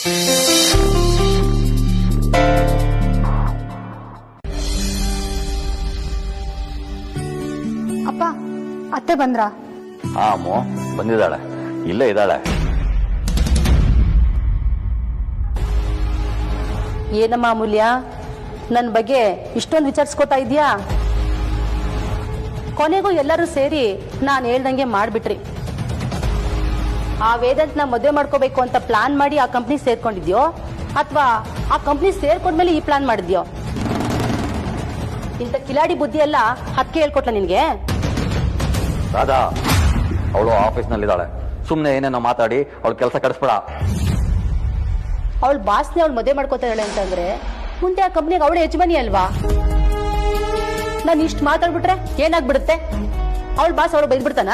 ಅಪ್ಪ, ಅತ್ತೆ ಬಂದ್ರಾ? ಹಾ ಅಮ್ಮು ಬಂದಿದ್ದಾಳೆ, ಇಲ್ಲೇ ಇದ್ದಾಳೆ. ಏನಮ್ಮ ಅಮೂಲ್ಯ, ನನ್ನ ಬಗ್ಗೆ ಇಷ್ಟೊಂದು ವಿಚಾರಿಸ್ಕೋತಾ ಇದೀಯಾ? ಕೊನೆಗೂ ಎಲ್ಲರೂ ಸೇರಿ ನಾನು ಹೇಳ್ದಂಗೆ ಮಾಡ್ಬಿಟ್ರಿ. ಆ ವೇದಾಂತ್ನ ಮದುವೆ ಮಾಡ್ಕೋಬೇಕು ಅಂತ ಪ್ಲಾನ್ ಮಾಡಿ ಆ ಕಂಪ್ನಿ ಸೇರ್ಕೊಂಡಿದ್ಯೋ ಅಥವಾ ಆ ಕಂಪ್ನಿ ಸೇರ್ಕೊಂಡ್ಮೇಲೆ ಈ ಪ್ಲಾನ್ ಮಾಡಿದ್ಯೋ? ಇಂಥ ಕಿಲಾಡಿ ಬುದ್ಧಿ ಎಲ್ಲ ಹತ್ಕೆ ಹೇಳ್ಕೊಟ್ಲ ನಿನ್ಗೆ? ರಾಧಾ, ಅವಳು ಆಫೀಸ್ನಲ್ಲಿದ್ದಾಳೆ, ಸುಮ್ಮನೆ ಏನೇನೋ ಮಾತಾಡಿ ಅವಳು ಕೆಲಸ ಕಡಿಸ್ಬೇಡ. ಅವಳು ಬಾಸ್ನೆ ಅವಳು ಮದುವೆ ಮಾಡ್ಕೋತಾ ಇದ್ದಾಳೆ ಅಂತಂದ್ರೆ ಮುಂದೆ ಆ ಕಂಪ್ನಿಗೆ ಅವಳು ಯಜಮಾನಿ ಅಲ್ವಾ? ನಾನು ಇಷ್ಟು ಮಾತಾಡ್ಬಿಟ್ರೆ ಏನಾಗ್ಬಿಡುತ್ತೆ? ಅವಳ ಬಾಸ್ ಅವಳು ಬೈದ್ಬಿಡ್ತಾನ?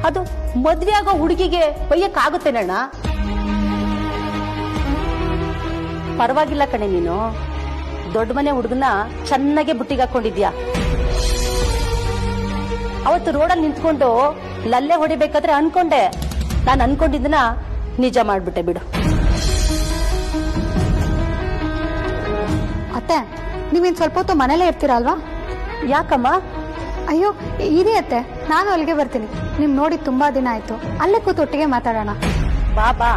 ಅದು ಮದ್ವೆ ಆಗೋ ಹುಡುಗಿಗೆ ಬೈಯಕ್ಕಾಗುತ್ತೇನಣ್ಣ? ಪರವಾಗಿಲ್ಲ ಕಣೆ, ನೀನು ದೊಡ್ಡ ಮನೆ ಹುಡುಗನ ಚೆನ್ನಾಗೆ ಬುಟ್ಟಿಗೆ ಹಾಕೊಂಡಿದ್ಯಾ. ಅವತ್ತು ರೋಡಲ್ಲಿ ನಿಂತ್ಕೊಂಡು ಲಲ್ಲೆ ಹೊಡಿಬೇಕಾದ್ರೆ ಅನ್ಕೊಂಡೆ, ನಾನು ಅನ್ಕೊಂಡಿದ್ದನ್ನ ನಿಜ ಮಾಡ್ಬಿಟ್ಟೆ ಬಿಡು. ಅತ್ತೆ, ನೀವಿನ್ ಸ್ವಲ್ಪ ಹೊತ್ತು ಮನೇಲೇ ಇರ್ತೀರಾ ಅಲ್ವಾ? ಯಾಕಮ್ಮ? ಅಯ್ಯೋ ಇರಿ ಅತ್ತೆ, ನಾನು ಅಲ್ಲಿಗೆ ಬರ್ತೀನಿ. ನಿಮ್ ನೋಡಿ ತುಂಬಾ ದಿನ ಆಯ್ತು, ಅಲ್ಲೇ ಕೂತು ಒಟ್ಟಿಗೆ ಮಾತಾಡೋಣ. ಬಾ ಬಾ,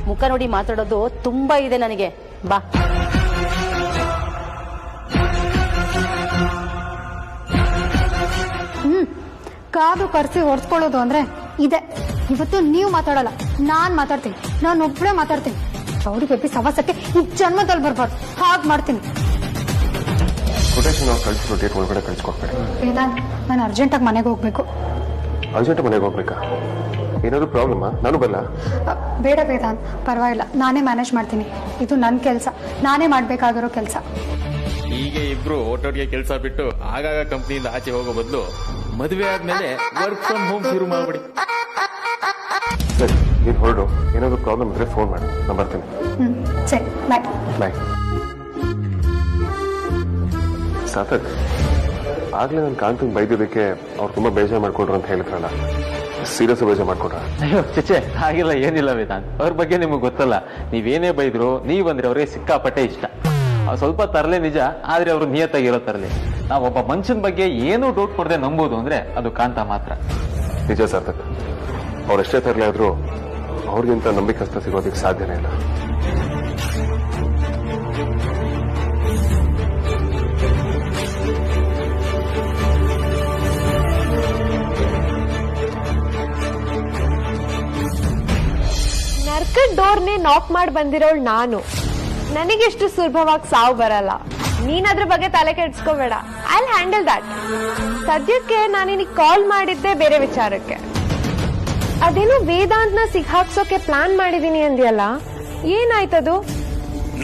ಮುಖ ನೋಡಿ ಮಾತಾಡೋದು ತುಂಬಾ ಇದೆ ನನಗೆ. ಬಾ. ಕಾದು ಕರ್ಸಿ ಹೊಡ್ಸ್ಕೊಳ್ಳೋದು ಅಂದ್ರೆ ಇದೆ. ಇವತ್ತು ನೀವು ಮಾತಾಡಲ್ಲ, ನಾನ್ ಮಾತಾಡ್ತೀನಿ. ನಾನು ಒಬ್ಬಳೇ ಮಾತಾಡ್ತೀನಿ. ಅವ್ರಿಗೆ ಸವಾಸಕ್ಕೆ ಈ ಜನ್ಮದಲ್ಲಿ ಬರ್ಬಾರ್ದು, ಹಾಗೆ ಮಾಡ್ತೀನಿ. ಕೊಟೇಶನ್ ಕಳಿಸಿರೋ ಡೇಟ್ ಒಳಗಡೆ ಕಳಿಸ್ಕೊಡ್ಬೇಡಿ. ವೇದಾಂತ್, ನಾನು ಅರ್ಜೆಂಟಾಗಿ ಮನೆಗೆ ಹೋಗ್ಬೇಕು. ಅರ್ಜೆಂಟ್ ಮನೆಗೆ ಹೋಗ್ಬೇಕಾ? ಏನಾದ್ರು ಪ್ರಾಬ್ಲಮಾ? ನಾನು ಬರಲ್ಲ. ಬೇಡ ವೇದಾಂತ್, ಪರವಾಗಿಲ್ಲ, ನಾನೇ ಮ್ಯಾನೇಜ್ ಮಾಡ್ತೀನಿ. ಇದು ನನ್ನ ಕೆಲಸ, ನಾನೇ ಮಾಡ್ಬೇಕಾಗಿರೋ ಕೆಲಸ. ಹೀಗೆ ಇಬ್ರು ಒಟ್ಟೊಟ್ಟಿಗೆ ಕೆಲಸ ಬಿಟ್ಟು ಆಗಾಗ ಕಂಪ್ನಿಯಿಂದ ಆಚೆ ಹೋಗೋ ಬದಲು ಮದುವೆ ಆದ್ಮೇಲೆ ವರ್ಕ್ ಫ್ರಮ್ ಹೋಮ್ ಶುರು ಮಾಡ್ಬಿಡಿ. ಸರಿ, ನೀನು ಹೊರಡು. ಏನಾದ್ರು ಪ್ರಾಬ್ಲಮ್ ಇದ್ರೆ ಫೋನ್ ಮಾಡಿ, ನಾನು ಬರ್ತೀನಿ. ಸರಿ, ಬಾಯ್. ಬಾಯ್. ಸಾರ್ಥಕ್, ಆಗ್ಲೇ ನಾನು ಕಾಂತಂಗ್ ಬೈದಿದ್ದಕ್ಕೆ ಅವ್ರು ತುಂಬಾ ಬೇಜಾರು ಮಾಡ್ಕೊಂಡ್ರು ಅಂತ ಹೇಳಿದ್ರಲ್ಲ, ಸೀರಿಯಸ್ ಬೇಜಾರು ಮಾಡ್ಕೊಂಡ್ರ? ಅಯ್ಯೋ ಚೇಚೆ, ಹಾಗೆಲ್ಲ ಏನಿಲ್ಲ ವೇದಾಂತ್. ಅವ್ರ ಬಗ್ಗೆ ನಿಮಗೆ ಗೊತ್ತಲ್ಲ, ನೀವೇನೇ ಬೈದ್ರು ನೀವಂದ್ರೆ ಅವ್ರಿಗೆ ಸಿಕ್ಕಾಪಟ್ಟೆ ಇಷ್ಟ. ಸ್ವಲ್ಪ ತರಲೆ ನಿಜ, ಆದ್ರೆ ಅವರು ನಿಯತ್ತಾಗಿರೋ ತರಲೆ. ನಾವೊಬ್ಬ ಮನುಷ್ಯನ ಬಗ್ಗೆ ಏನೂ ಡೌಟ್ ಕೊಡದೆ ನಂಬೋದು ಅಂದ್ರೆ ಅದು ಕಾಂತ ಮಾತ್ರ. ನಿಜ ಸಾರ್ಥಕ್, ಅವ್ರೆಷ್ಟೇ ತರಲೆ ಆದ್ರೂ ಅವ್ರಿಗಿಂತ ನಂಬಿಕಸ್ತ ಸಿಗೋದಕ್ಕೆ ಸಾಧ್ಯನೇ ಇಲ್ಲ. ನರ್ಕಡ್ ಡೋರ್ನೇ ನಾಕ್ ಮಾಡಿ ಬಂದಿರೋಳು ನಾನು. ನನಗೆಷ್ಟು ಸುಲಭವಾಗಿ ಸಾವು ಬರಲ್ಲ. ನೀನ್ ಅದ್ರ ಬಗ್ಗೆ ತಲೆ ಕೆಡ್ಸ್ಕೋಬೇಡ, ಐ ವಿಲ್ ಹ್ಯಾಂಡಲ್ ದಟ್. ಸದ್ಯಕ್ಕೆ ನಾನು ನಿನಗೆ ಕಾಲ್ ಮಾಡಿದ್ದೆ ಬೇರೆ ವಿಚಾರಕ್ಕೆ. ಅದೇನೋ ವೇದಾಂತ್ನ ಸಿಕ್ಕಾಕ್ಸೋಕೆ ಪ್ಲಾನ್ ಮಾಡಿದೀನಿ ಅಂದ್ಯಲ್ಲ, ಏನಾಯ್ತದು?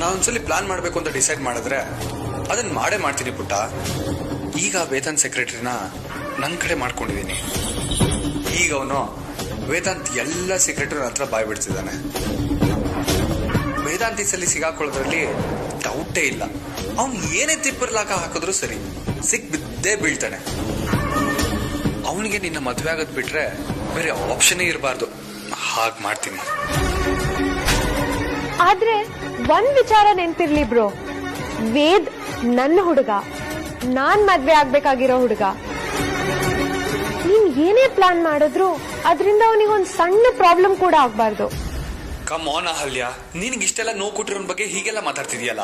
ನಾವೊಂದ್ಸಲಿ ಪ್ಲಾನ್ ಮಾಡ್ಬೇಕು ಅಂತ ಡಿಸೈಡ್ ಮಾಡಿದ್ರೆ ಅದನ್ನ ಮಾಡೇ ಮಾಡ್ತೀನಿ ಪುಟ್ಟ. ಈಗ ವೇದಾಂತ್ ಸೆಕ್ರೆಟರಿನ ನನ್ ಕಡೆ ಮಾಡ್ಕೊಂಡಿದೀನಿ. ಈಗ ಅವನು ವೇದಾಂತ್ ಎಲ್ಲ ಸೆಕ್ರೆಟರಿ ಹತ್ರ ಬಾಯ್ ಬಿಡ್ತಿದ್ದಾನೆ. ವೇದಾಂತ್ ಈ ಸಲ ಸಿಗಾಕೊಳ್ಳೋದ್ರಲ್ಲಿ ಡೌಟೇ ಇಲ್ಲ. ಅವ್ನು ಏನೇ ತಿಪ್ಪರ್ಲಾಕ ಹಾಕಿದ್ರು ಸರಿ, ಸಿಕ್ ಬಿದ್ದೇ ಬೀಳ್ತಾನೆ. ಅವನಿಗೆ ನಿನ್ನ ಮದ್ವೆ ಆಗೋದ್ ಬಿಟ್ರೆ ಬೇರೆ ಆಪ್ಷನ್ನೇ ಇರಬಾರ್ದು. ಹಾಗ್ ಮಾಡ್ತೀನಿ. ಆದ್ರೆ ಒಂದ್ ವಿಚಾರ ನೆನ್ಪಿರ್ಲಿ ಬ್ರೋ, ವೇದ್ ನನ್ನ ಹುಡುಗ, ನಾನ್ ಮದ್ವೆ ಆಗ್ಬೇಕಾಗಿರೋ ಹುಡುಗ. ನೀನ್ ಏನೇ ಪ್ಲಾನ್ ಮಾಡಿದ್ರು ಅದ್ರಿಂದ ಅವನಿಗೊಂದ್ ಸಣ್ಣ ಪ್ರಾಬ್ಲಮ್ ಕೂಡ ಆಗ್ಬಾರ್ದು. ಕಮ್ ಆನ್ ಅಹಲ್ಯ, ನಿನ್ಗೆ ಇಷ್ಟೆಲ್ಲ ನೋವು ಕೊಟ್ಟಿರೋ ಬಗ್ಗೆ ಹೀಗೆಲ್ಲ ಮಾತಾಡ್ತಿದ್ಯಲ್ಲ.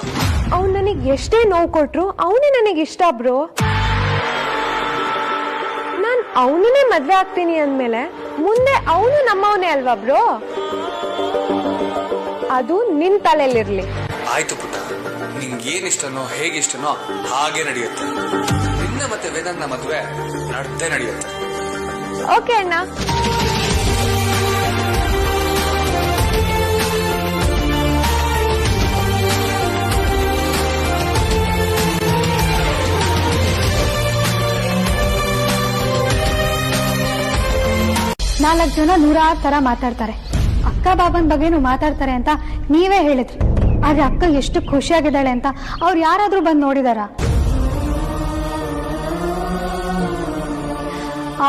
ಅವ್ನು ನನಗ್ ಎಷ್ಟೇ ನೋವು ಕೊಟ್ರು ಅವನೇ ನನಗ್ ಇಷ್ಟ ಬ್ರೋ. ನಾನ್ ಅವನನ್ನೇ ಮದ್ವೆ ಆಗ್ತೀನಿ ಅಂದ್ಮೇಲೆ ಮುಂದೆ ಅವನು ನಮ್ಮವನೇ ಅಲ್ವಾ ಬ್ರೋ? ಅದು ನಿನ್ ತಲೆಯಲ್ಲಿರ್ಲಿ. ಆಯ್ತು ಪುಟ್ಟ, ನಿಂಗೆ ಏನ್ ಇಷ್ಟನೋ ಹೇಗಿಷ್ಟನೋ ಹಾಗೆ ನಡೆಯುತ್ತೆ. ನಿನ್ನ ಮತ್ತೆ ವೇದಾಂತನ ಮದ್ವೆ ನಡ್ದೇ ನಡೆಯುತ್ತೆ. ಓಕೆ ಅಣ್ಣ. ನಾಲ್ಕು ಜನ ನೂರಾರು ತರ ಮಾತಾಡ್ತಾರೆ. ಅಕ್ಕ ಬಾಬನ್ ಬಗ್ಗೆನೂ ಮಾತಾಡ್ತಾರೆ ಅಂತ ನೀವೇ ಹೇಳಿದ್ರಿ. ಆದ್ರೆ ಅಕ್ಕ ಎಷ್ಟು ಖುಷಿಯಾಗಿದ್ದಾಳೆ ಅಂತ ಅವ್ರು ಯಾರಾದ್ರೂ ಬಂದು ನೋಡಿದಾರ?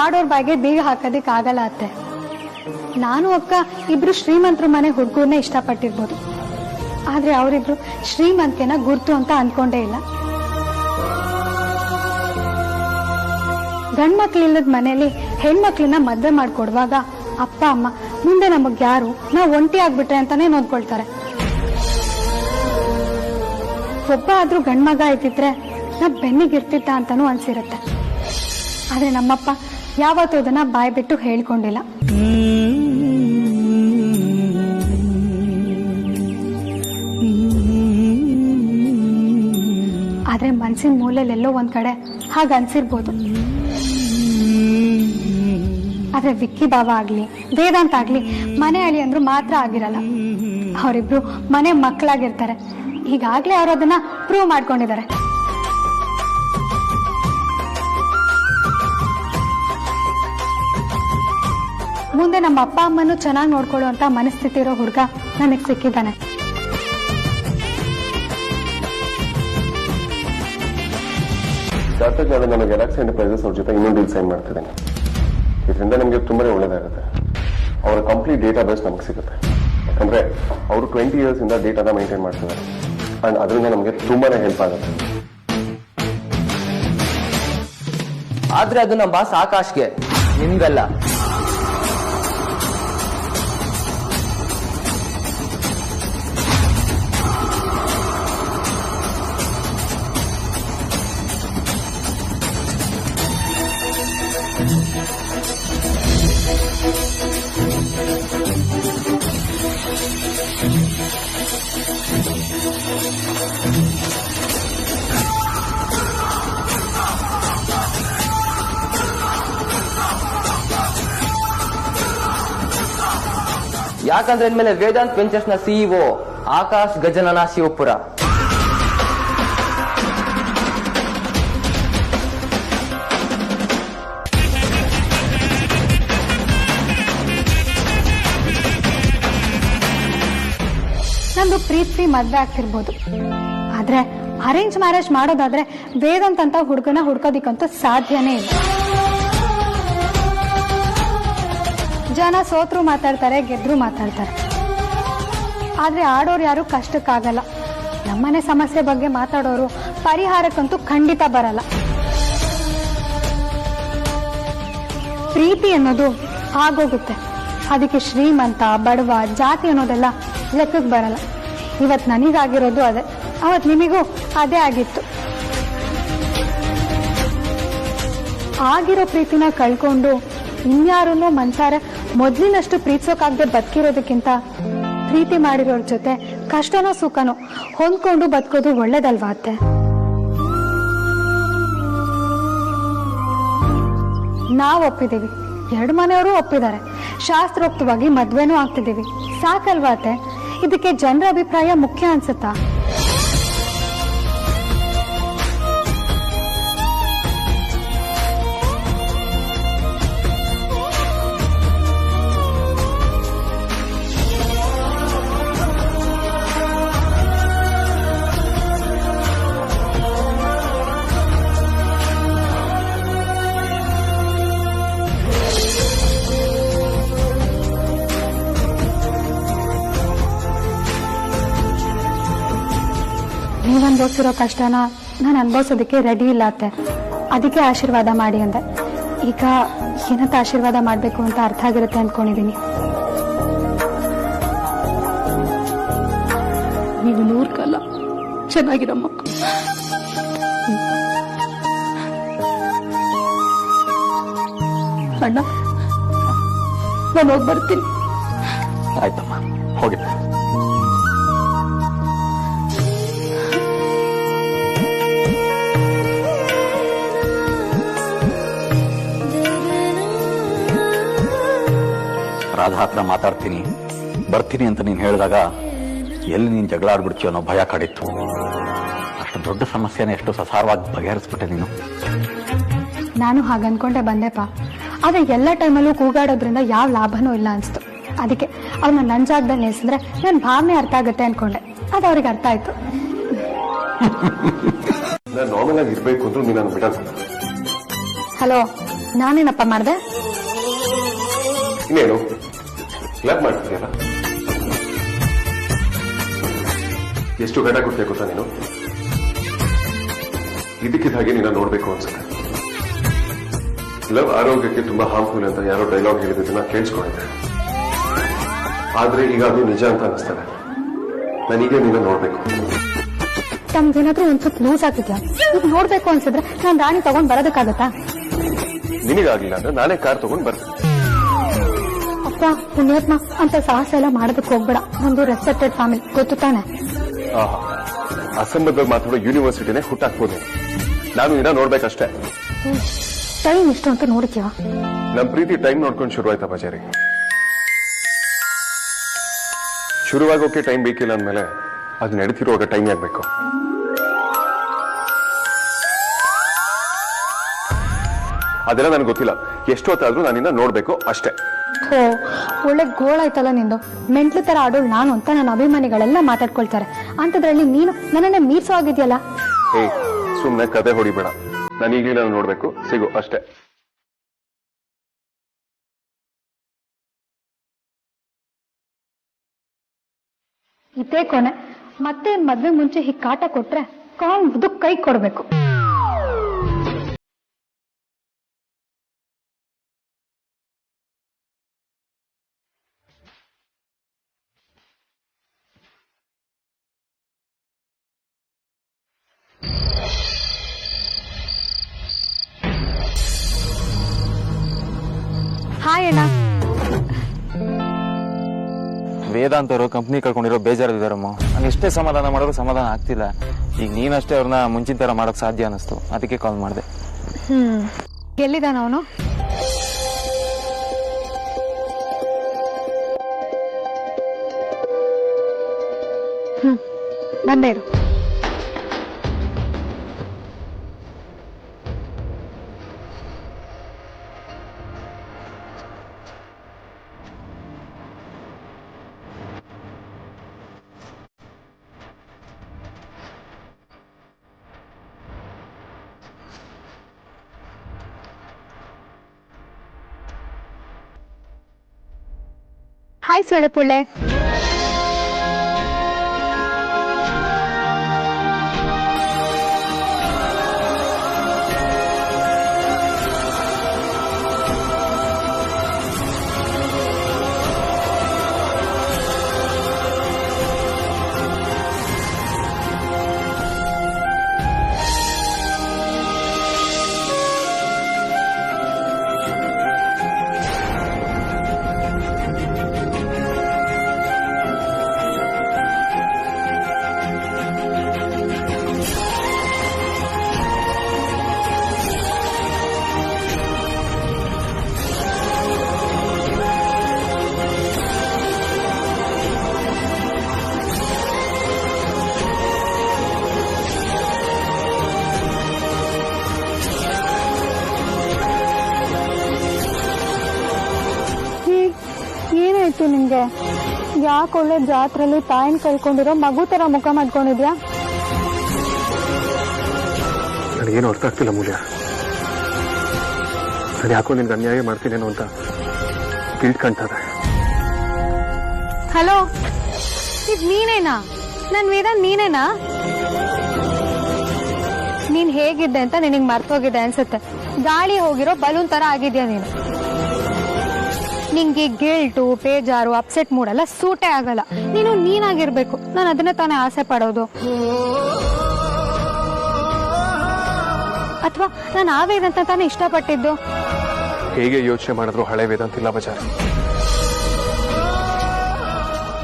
ಆಡೋರ್ ಬಾಯಿಗೆ ಬೀಗ ಹಾಕೋದಿಕ್ ಆಗಲ್ಲ ಅತ್ತೆ. ನಾನು ಅಕ್ಕ ಇಬ್ರು ಶ್ರೀಮಂತರ ಮನೆ ಹುಡುಗರನ್ನೇ ಇಷ್ಟಪಟ್ಟಿರ್ಬೋದು, ಆದ್ರೆ ಅವರಿಬ್ರು ಶ್ರೀಮಂತಿನ ಗುರ್ತು ಅಂತ ಅನ್ಕೊಂಡೇ ಇಲ್ಲ. ಗಂಡ್ಮಕ್ಳಿಲ್ಲದ ಮನೇಲಿ ಹೆಣ್ಮಕ್ಳನ್ನ ಮದ್ವೆ ಮಾಡ್ಕೊಡುವಾಗ ಅಪ್ಪ ಅಮ್ಮ ಮುಂದೆ ನಮಗ್ ಯಾರು ನಾವು ಒಂಟಿ ಆಗ್ಬಿಟ್ರೆ ಅಂತಾನೆ ನೋಡ್ಕೊಳ್ತಾರೆ. ಒಬ್ಬ ಆದ್ರೂ ಗಂಡ್ಮಗ ಇದ್ದಿದ್ರೆ ನಾ ಬೆನ್ನಿಗಿರ್ತಿದ್ದ ಅಂತಾನೂ ಅನ್ಸಿರುತ್ತೆ. ಆದ್ರೆ ನಮ್ಮಪ್ಪ ಯಾವತ್ತೂ ಅದನ್ನ ಬಾಯ್ ಬಿಟ್ಟು ಹೇಳ್ಕೊಂಡಿಲ್ಲ. ಆದ್ರೆ ಮನ್ಸಿನ ಮೂಲೆಯಲ್ಲೆಲ್ಲೋ ಒಂದ್ ಕಡೆ ಹಾಗ ಅನ್ಸಿರ್ಬೋದು. ಆದ್ರೆ ವಿಕ್ಕಿ ಬಾವ ಆಗ್ಲಿ ವೇದಾಂತ ಆಗ್ಲಿ ಮನೆ ಅಳಿ ಅಂದ್ರು ಮಾತ್ರ ಆಗಿರಲ್ಲ. ಅವರಿಬ್ರು ಮನೆ ಮಕ್ಕಳಾಗಿರ್ತಾರೆ. ಈಗಾಗ್ಲೇ ಅವರು ಅದನ್ನ ಪ್ರೂವ್ ಮಾಡ್ಕೊಂಡಿದ್ದಾರೆ. ಮುಂದೆ ನಮ್ಮ ಅಪ್ಪ ಅಮ್ಮನ್ನು ಚೆನ್ನಾಗಿ ನೋಡ್ಕೊಳ್ಳುವಂತ ಮನಸ್ಥಿತಿ ಇರೋ ಹುಡುಗ ನನಗ್ ಸಿಕ್ಕಿದ್ದಾನೆ. ಸಾರ್ಥಕ್, ನಾನು ನಮ್ಮ ಗ್ಯಾಲಕ್ಸಿ ಎಂಟರ್ಪ್ರೈಸಸ್ ಅವ್ರ ಜೊತೆ ಇನ್ನೊಂದು ಡೀಲ್ ಸೈನ್ ಮಾಡ್ತಿದ್ದೇನೆ. ಇದರಿಂದ ನಮಗೆ ತುಂಬಾನೇ ಒಳ್ಳೇದಾಗುತ್ತೆ. ಅವರ ಕಂಪ್ಲೀಟ್ ಡೇಟಾ ಬೇಸ್ ನಮಗೆ ಸಿಗುತ್ತೆ. ಯಾಕಂದ್ರೆ ಅವರು 20 years ಇಂದ ಡೇಟಾನ ಮೇಂಟೈನ್ ಮಾಡ್ತಿದ್ದಾರೆ. ಅಂಡ್ ಅದರಿಂದ ನಮಗೆ ತುಂಬಾನೇ ಹೆಲ್ಪ್ ಆಗುತ್ತೆ. ಆದ್ರೆ ಅದು ನಮ್ಮ ಬಾಸ್ ಆಕಾಶ್ಗೆ, ನಿಮ್ಗಲ್ಲ. ಯಾಕಂದ್ರೆ ಇನ್ಮೇಲೆ ವೇದಾಂತ್ ವೆಂಚರ್ಸ್ ನ ಸಿಇಒ ಆಕಾಶ್ ಗಜನನ ಶಿವಪುರ. ನಂದು ಪ್ರೀತಿ ಮದ್ವೆ ಆಗ್ತಿರ್ಬೋದು. ಆದ್ರೆ ಅರೇಂಜ್ ಮ್ಯಾರೇಜ್ ಮಾಡೋದಾದ್ರೆ ವೇದಾಂತ್ ಅಂತ ಹುಡುಗನ ಹುಡ್ಕೋದಿಕ್ಕಂತೂ ಸಾಧ್ಯನೇ ಇಲ್ಲ. ಜನ ಸೋತ್ರು ಮಾತಾಡ್ತಾರೆ, ಗೆದ್ರು ಮಾತಾಡ್ತಾರೆ. ಆದ್ರೆ ಆಡೋರು ಯಾರು ಕಷ್ಟಕ್ಕಾಗಲ್ಲ. ನಮ್ಮನೆ ಸಮಸ್ಯೆ ಬಗ್ಗೆ ಮಾತಾಡೋರು ಪರಿಹಾರಕ್ಕಂತೂ ಖಂಡಿತ ಬರಲ್ಲ. ಪ್ರೀತಿ ಅನ್ನೋದು ಆಗೋಗುತ್ತೆ. ಅದಕ್ಕೆ ಶ್ರೀಮಂತ ಬಡವ ಜಾತಿ ಅನ್ನೋದೆಲ್ಲ ಲೆಕ್ಕಕ್ಕೆ ಬರಲ್ಲ. ಇವತ್ ನನಗಾಗಿರೋದು ಅದೇ, ಅವತ್ ನಿಮಗೂ ಅದೇ ಆಗಿತ್ತು. ಆಗಿರೋ ಪ್ರೀತಿನ ಕಳ್ಕೊಂಡು ಇನ್ಯಾರನ್ನೋ ಮನ್ಸಾರೆ ಮೊದ್ಲಿನಷ್ಟು ಪ್ರೀತಿಸೋಕಾಗದೆ ಬದುಕಿರೋದಕ್ಕಿಂತ ಪ್ರೀತಿ ಮಾಡಿರೋರ್ ಜೊತೆ ಕಷ್ಟನೋ ಸುಖನೋ ಹೊಂದ್ಕೊಂಡು ಬದುಕೋದು ಒಳ್ಳೇದಲ್ವಾ ಅತ್ತೆ? ನಾವ್ ಒಪ್ಪಿದೀವಿ, 2 ಮನೆಯವರು ಒಪ್ಪಿದ್ದಾರೆ, ಶಾಸ್ತ್ರೋಕ್ತವಾಗಿ ಮದ್ವೆನೂ ಆಗ್ತಿದೀವಿ. ಸಾಕಲ್ವಾ ಅತ್ತೆ? ಇದಕ್ಕೆ ಜನರ ಅಭಿಪ್ರಾಯ ಮುಖ್ಯ ಅನ್ಸುತ್ತಾ? ನೀವ್ ಅನ್ಭವಿಸಿರೋ ಕಷ್ಟನ ನಾನು ಅನ್ಭವಿಸೋದಕ್ಕೆ ರೆಡಿ ಇಲ್ಲ ಅತ್ತೆ. ಅದಕ್ಕೆ ಆಶೀರ್ವಾದ ಮಾಡಿ ಅಂದೆ. ಈಗ ಏನಂತ ಆಶೀರ್ವಾದ ಮಾಡ್ಬೇಕು ಅಂತ ಅರ್ಥ ಆಗಿರುತ್ತೆ ಅನ್ಕೊಂಡಿದೀನಿ. ನೀವು 100 ಕಾಲ ಚೆನ್ನಾಗಿರೋ ಮಕ್ಕಳು. ಅಣ್ಣ, ನಾನು ಹೋಗಿ ಬರ್ತೀನಿ. ಆಯ್ತಮ್ಮ, ಹೋಗಿದ್ದೆ. ರಾಧಾ ಹತ್ರ ಮಾತಾಡ್ತೀನಿ ಬರ್ತೀನಿ ಅಂತ ನೀನು ಹೇಳಿದಾಗ ಎಲ್ಲಿ ನೀನು ಜಗಳ ಆಡ್ಬಿಡ್ತೀಯೋ ಅನ್ನೋ ಭಯ ಕಾಡಿತ್ತು. ಅಷ್ಟು ದೊಡ್ಡ ಸಮಸ್ಯೆನ ಎಷ್ಟು ಸಸಾರವಾಗಿ ಬಗೆಹರಿಸ್ಬಿಟ್ಟೆ ನೀನು. ನಾನು ಹಾಗನ್ಕೊಂಡೆ ಬಂದೆಪ್ಪ. ಆದ್ರೆ ಎಲ್ಲ ಟೈಮಲ್ಲೂ ಕೂಗಾಡೋದ್ರಿಂದ ಯಾವ ಲಾಭನೂ ಇಲ್ಲ ಅನ್ಸ್ತು. ಅದಕ್ಕೆ ಅವ್ರನ್ನ ನನ್ನ ಜಾಗದಲ್ಲಿ ನಿಲ್ಸಿದ್ರೆ ನನ್ನ ಭಾವನೆ ಅರ್ಥ ಆಗುತ್ತೆ ಅನ್ಕೊಂಡೆ. ಅದು ಅವ್ರಿಗೆ ಅರ್ಥ ಆಯ್ತು. ನಾರ್ಮಲ್ ಆಗಿ ಇರ್ಬೇಕು ಅಂದ್ರೂ ನೀನು ಬಿಡಲ್ಲ. ಹಲೋ, ನಾನೇನಪ್ಪ ಮಾಡ್ದೆ? ಇನ್ನೇನು ಕ್ಲಬ್ ಮಾಡ್ತಿದ್ಯಲ್ಲ? ಎಷ್ಟು ಗಂಟ ಕೊಡ್ತೀಯ ಗೊತ್ತಾ ನೀನು? ಇದಕ್ಕಿದ ಹಾಗೆ ನೀನು ನೋಡ್ಬೇಕು ಅನ್ಸುತ್ತೆ. ಲವ್ ಆರೋಗ್ಯಕ್ಕೆ ತುಂಬಾ ಹಾರ್ಮ್ಫುಲ್ ಅಂತ ಯಾರೋ ಡೈಲಾಗ್ ಹೇಳಿದ್ದನ್ನ ಕೇಳಿಸ್ಕೊಂಡಿದ್ದೆ. ಆದ್ರೆ ಈಗ ಅದು ನಿಜ ಅಂತ ಅನಿಸ್ತದೆ. ನನಗೆ ನೀನು ನೋಡ್ಬೇಕು. ತಮ್ಗೇನಾದ್ರೂ ಒಂದ್ ಸ್ವಲ್ಪ ಲೂಸ್ ಆಗ್ತಿದ್ಯಾ? ಈಗ ನೋಡ್ಬೇಕು ಅನ್ಸಿದ್ರೆ ನಾನ್ ರಾಣಿ ತಗೊಂಡ್ ಬರೋದಕ್ಕಾಗತ್ತಾ? ನಿನಗಾಗ್ಲಿಲ್ಲ ಅಂದ್ರೆ ನಾನೇ ಕಾರ್ ತಗೊಂಡ್ ಬರ್ತೀನಿ. ಅಪ್ಪ ಪುಣ್ಯಾತ್ಮ, ಅಂತ ಸಾಹಸ ಎಲ್ಲ ಮಾಡೋದಕ್ಕೆ ಹೋಗ್ಬೇಡ. ನಮ್ದು ರೆಸ್ಪೆಕ್ಟೆಡ್ ಫ್ಯಾಮಿಲಿ, ಗೊತ್ತು ತಾನೆ? ಅಸಂಬದ್ಧವಾಗಿ ಮಾತಾಡೋ ಯೂನಿವರ್ಸಿಟಿನೇ ಹುಟ್ಟಾಕ್ಬೋದು. ನಾನು ಇನ್ನ ನೋಡ್ಬೇಕಷ್ಟೇ. ಟೈಮ್ ಎಷ್ಟು ಅಂತ ನೋಡ್ತೀಯ? ನಮ್ ಪ್ರೀತಿ ಟೈಮ್ ನೋಡ್ಕೊಂಡು ಶುರುವಾಯ್ತಾ ಬಜಾರಿ? ಶುರುವಾಗೋಕೆ ಟೈಮ್ ಬೇಕಿಲ್ಲ ಅಂದ್ಮೇಲೆ ಅದು ನಡೀತಿರುವಾಗ ಟೈಮ್ ಆಗ್ಬೇಕು. ಅದೆಲ್ಲ ನನಗೆ ಗೊತ್ತಿಲ್ಲ. ಎಷ್ಟು ಹೊತ್ತಾದ್ರೂ ನಾನಿನ್ನ ನೋಡ್ಬೇಕು ಅಷ್ಟೇ. ಹೋ, ಒಳ್ಳೆ ಗೋಳಾಯ್ತಲ್ಲ ನಿಂದು. ಮೆಂಟ್ಲು ತರ ಆಡೋಳು ನಾನು ಅಂತ ನನ್ನ ಅಭಿಮಾನಿಗಳೆಲ್ಲ ಮಾತಾಡ್ಕೊಳ್ತಾರೆ. ಅಂತದ್ರಲ್ಲಿ ನೀನು ನನ್ನನ್ನೇ ಮೀರ್ಸೋ ಆಗಿದ್ಯಲ್ಲ. ಸುಮ್ನೆ ಕತೆ ಹೊಡಿಬೇಡ. ನಾನು ಈಗಲೇ ನಾನು ನೋಡ್ಬೇಕು, ಸಿಗು ಅಷ್ಟೇ. ಇದೇ ಕೊನೆ. ಮತ್ತೆ ಮದ್ವೆ ಮುಂಚೆ ಹೀಗೆ ಕಾಟ ಕೊಟ್ರೆ ಕಾಲ್ ಮುದುಕ್ ಕೈ ಕೊಡ್ಬೇಕು. ಹಾಯ್ ಅಣ್ಣ. ವೇದಾಂತ್ ಅವರು ಕಂಪ್ನಿ ಕಳ್ಕೊಂಡಿರೋ ಬೇಜಾರಿದ್ದಾರಮ್ಮ. ನಂಗೆ ಎಷ್ಟೇ ಸಮಾಧಾನ ಮಾಡೋರು ಸಮಾಧಾನ ಆಗ್ತಿಲ್ಲ. ಈಗ ನೀನಷ್ಟೇ ಅವ್ರನ್ನ ಮುಂಚಿನ ತರ ಮಾಡೋಕ್ ಸಾಧ್ಯ ಅನಿಸ್ತು, ಅದಕ್ಕೆ ಕಾಲ್ ಮಾಡಿದೆ. ಎಲ್ಲಿದ್ದಾನ ಅವನು? ಬಂದೇ ಇರು. ಹಾಯ್ ಸೊಳ್ಳೆಪುಳ್ಳೆ. ಏನಾಯ್ತು ನಿಮ್ಗೆ? ಯಾಕೊಳ್ಳೆ ಜಾತ್ರೆಯಲ್ಲಿ ತಾಯಿನ ಕಳ್ಕೊಂಡಿರೋ ಮಗು ತರ ಮುಖ ಮಾಡ್ಕೊಂಡಿದ್ಯಾ? ನನಗೇನು ಅರ್ಥ ಆಗ್ತಿಲ್ಲ ಮೂಲ್ಯ. ನಾನು ಯಾಕೋ ನಿನ್ಗೆ ಅನ್ಯಾಯ ಮಾಡ್ತೀನೇನೋ ಅಂತ ಗಿಲ್ಟ್ ಕಾಣ್ತದೆ. ಹಲೋ, ಇದ್ ನೀನೇನಾ? ನನ್ ವೇದಾಂತ್ ನೀನೇನಾ? ನೀನ್ ಹೇಗಿದ್ದೆ ಅಂತ ನಿನಗ್ ಮರ್ತೋಗಿದೆ ಅನ್ಸುತ್ತೆ. ಗಾಳಿ ಹೋಗಿರೋ ಬಲೂನ್ ತರ ಆಗಿದ್ಯಾ ನೀನು. ನಿಂಗೆ ಗಿಲ್ಟು, ಬೇಜಾರು, ಅಪ್ಸೆಟ್ ಮೂಡೆಲ್ಲ ಸೂಟೇ ಆಗಲ್ಲ. ನೀನು ನೀನಾಗಿರ್ಬೇಕು. ನಾನು ಅದನ್ನ ತಾನೇ ಆಸೆ ಪಡೋದು. ಅಥವಾ ನಾನು ಆ ವೇದಾಂತ ತಾನೇ ಇಷ್ಟಪಟ್ಟಿದ್ದು. ಹೇಗೆ ಯೋಚನೆ ಮಾಡಿದ್ರು ಹಳೆ ವೇದಾಂತ ಇಲ್ಲ ಬಜಾರ್.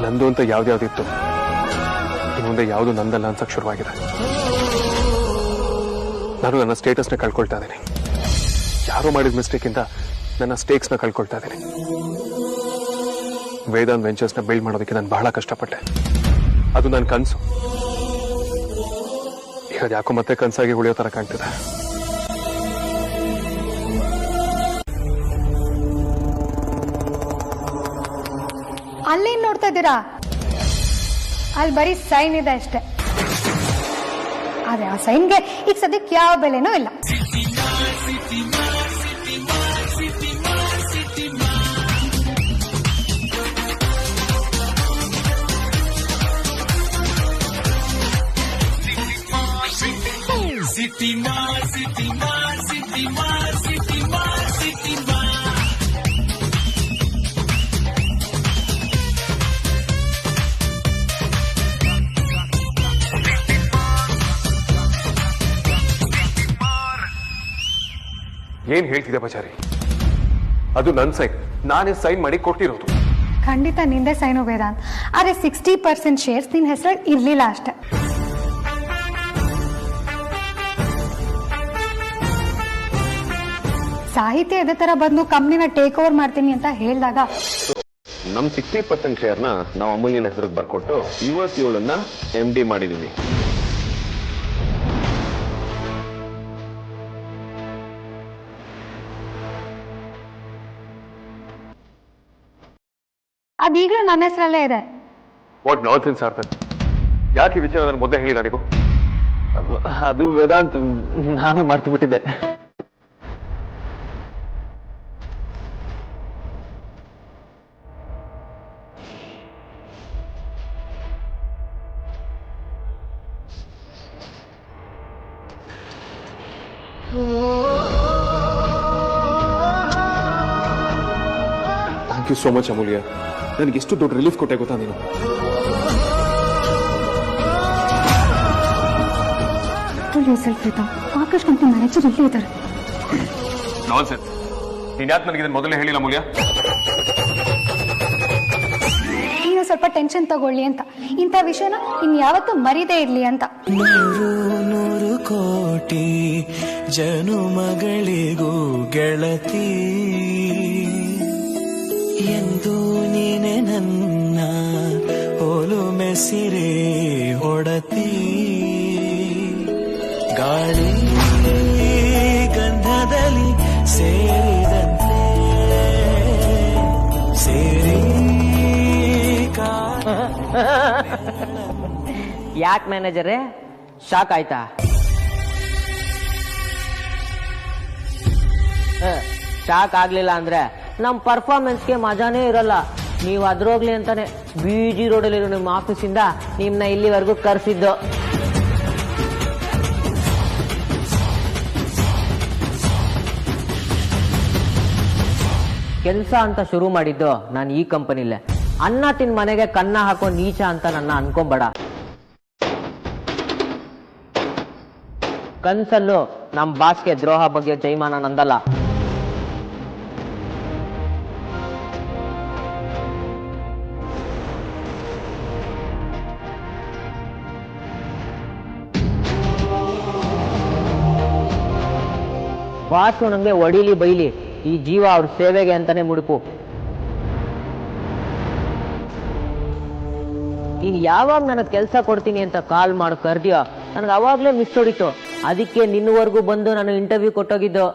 ನಂದು ಅಂತ ಯಾವ್ದ್ಯಾವ್ದಿತ್ತು, ಇನ್ನು ಮುಂದೆ ಯಾವುದು ನಂದಲ್ಲ ಅನ್ಸಕ್ ಶುರುವಾಗಿದೆ. ನಾನು ನನ್ನ ಸ್ಟೇಟಸ್ನ ಕಳ್ಕೊಳ್ತಾ ಇದ್ದೀನಿ. ಯಾರೋ ಮಾಡಿದ ಮಿಸ್ಟೇಕ್ ಇಂದ ನನ್ನ ಸ್ಟೇಕ್ಸ್ನ ಕಳ್ಕೊಳ್ತಾ ಇದ್ದೀನಿ. ವೇದಾಂತ್ ವೆಂಚರ್ಸ್ನ ಬಿಲ್ಡ್ ಮಾಡೋದಕ್ಕೆ ನಾನು ಬಹಳ ಕಷ್ಟಪಟ್ಟೆ. ಅದು ನನ್ನ ಕನಸು. ಈಗ ಯಾಕೋ ಮತ್ತೆ ಕನಸಾಗಿ ಉಳಿಯೋ ತರ ಕಾಣ್ತಿದೆ. ಅಲ್ಲೇನ್ ನೋಡ್ತಾ ಇದ್ದೀರಾ? ಅಲ್ಲಿ ಬರೀ ಸೈನ್ ಇದೆ ಅಷ್ಟೇ. ಆದ್ರೆ ಆ ಸೈನ್ಗೆ ಈಗ ಸದ್ಯಕ್ಕೆ ಯಾವ ಬೆಲೆನೂ ಇಲ್ಲ. ಏನ್ ಹೇಳ್ತಿದ್ದೆ ಬಚಾರಿ? ಅದು ನನ್ನ ಸೈನ್, ನಾನೇ ಸೈನ್ ಮಾಡಿ ಕೊಟ್ಟಿರೋದು. ಖಂಡಿತ ನಿಂದೆ ಸೈನು ವೇದಾಂತ್, ಆದರೆ 60% ಶೇರ್ಸ್ ನಿನ್ನ ಹೆಸರಲ್ಲಿ ಇರಲಿಲ್ಲ ಅಷ್ಟೆ. ಸಾಹಿತ್ಯ ಇದೇ ತರ ಬಂದು ಕಂಪ್ನಿನ ಟೇಕ್ ಓವರ್ ಮಾಡ್ತೀನಿ ಅಂತ ಹೇಳಿದಾಗ ನಮ್ 60% ಶೇರ್ನ ನಾವು ಅಮೂಲ್ಯನ ಹೆಸರಿಗೆ ಬರ್ಕೊಟ್ಟು 57ನ್ನ MD ಮಾಡಿದೀವಿ. ಅದೀಗಲೂ ನನ್ನ ಹೆಸರಲ್ಲೇ ಇದೆ. ವಾಟ್ ನಾನ್ಸೆನ್ಸ್ ಆರ್ತದೆ? ಯಾಕೆ ಈ ವಿಚಾರ ನಾನು ಮೊದಲೇ ಹೇಳಿಲ್ಲ ನೀವು? ಅದು ವೇದಾಂತ್, ನಾನು ಮರ್ತು ಬಿಟ್ಟಿದ್ದೆ. ಥ್ಯಾಂಕ್ ಯು ಸೋ ಮಚ್ ಅಮೂಲ್ಯ. ನನಗೆ ಎಷ್ಟು ದೊಡ್ಡ ರಿಲೀಫ್ ಕೊಟ್ಟೆ ಗೊತ್ತಾ ನೀನು? ಆಕಾಶ್ ಕಂಪ್ನಿ ಮ್ಯಾನೇಜರ್ ಇಲ್ಲೇ ಇದ್ದಾರೆ. ನಾನ್ಸೆನ್ಸ್. ನೀನ್ ಯಾಕೆ ನನಗೆ ಇದನ್ನ ಮೊದಲೇ ಹೇಳಿಲ್ಲ ಅಮೂಲ್ಯ? ನೀನು ಸ್ವಲ್ಪ ಟೆನ್ಷನ್ ತಗೊಳ್ಳಿ ಅಂತ, ಇಂಥ ವಿಷಯನ ಇನ್ಯಾವತ್ತೂ ಮರೀದೇ ಇರ್ಲಿ ಅಂತ. 100 ಕೋಟಿ ಜನುಮಗಳಿಗೂ ಗೆಳತಿ ಎಂದು ನೀನೆ ನನ್ನ ಹೋಲು ಮೆಸಿರೆ ಹೊಡತಿ. ಗಾಳಿ ಗಂಧದಲ್ಲಿ ಸೇರಿದಂತೆ ಸೇರಿ ಯಾಕೆ ಮ್ಯಾನೇಜರೇ ಶಾಕ್ ಆಯ್ತಾ? ಶಾಕ್ ಆಗ್ಲಿಲ್ಲ ಅಂದ್ರೆ ನಮ್ ಪರ್ಫಾರ್ಮೆನ್ಸ್ಗೆ ಮಜಾನೇ ಇರಲ್ಲ. ನೀವು ಅದ್ರೋಗ್ಲಿ ಅಂತಾನೆ BG ರೋಡಲ್ಲಿರೋ ನಿಮ್ಮ ಆಫೀಸಿಂದ ನಿಮ್ನ ಇಲ್ಲಿವರೆಗೂ ಕರೆಸಿದ್ದು. ಕೆಲಸ ಅಂತ ಶುರು ಮಾಡಿದ್ದು ನಾನು ಈ ಕಂಪನಿಲೇ. ಅನ್ನ ತಿನ್ ಮನೆಗೆ ಕನ್ನ ಹಾಕೋ ನೀಚ ಅಂತ ನನ್ನ ಅನ್ಕೊಂಬೇಡ. ಕನ್ಸಲ್ಲೂ ನಮ್ ಬಾಸ್ಗೆ ದ್ರೋಹ ಬಗ್ಗೆ ಜೈಮಾನ ನಂದಲ್ಲ. ಬಾಸು ನಂಗೆ ಒಡಿಲಿ ಬೈಲಿ, ಈ ಜೀವ ಅವ್ರ ಸೇವೆಗೆ ಅಂತಾನೆ ಮುಡುಪು. ನೀನ್ ಯಾವಾಗ ನನಗೆ ಕೆಲಸ ಕೊಡ್ತೀನಿ ಅಂತ ಕಾಲ್ ಮಾಡಿ ಕರ್ದ್ಯೋ, ನನಗೆ ಅವಾಗ್ಲೇ ಮಿಸ್ ಹೊಡಿತು. ಅದಕ್ಕೆ ನಿನ್ನವರೆಗೂ ಬಂದು ನಾನು ಇಂಟರ್ವ್ಯೂ ಕೊಟ್ಟೋಗಿದ್ದು.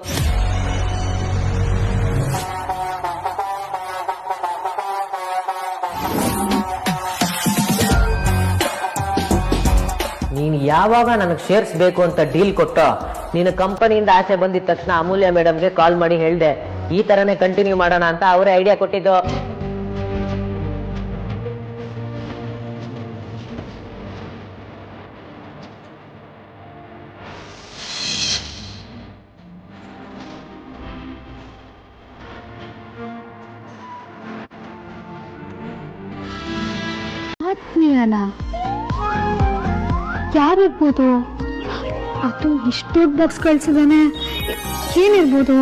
ನೀನು ಯಾವಾಗ ನನಗೆ ಶೇರ್ಸ್ ಬೇಕು ಅಂತ ಡೀಲ್ ಕೊಟ್ಟೋ, ನೀನು ಕಂಪನಿಯಿಂದ ಆಸೆ ಬಂದಿದ ತಕ್ಷಣ ಅಮೂಲ್ಯ ಮೇಡಮ್ಗೆ ಕಾಲ್ ಮಾಡಿ ಹೇಳ್ದೆ ಈ ತರನೇ ಕಂಟಿನ್ಯೂ ಮಾಡೋಣ ಅಂತ. ಅವರೇ ಐಡಿಯಾ ಕೊಟ್ಟಿದ್ದು. ಆತ್ಮೀಯನ ಯಾರಿರ್ಬೋದು? ಅದು ಇಷ್ಟು ದೊಡ್ಡ ಬಾಕ್ಸ್ ಕಳ್ಸಿದಾನೆ, ಏನಿರ್ಬೋದು?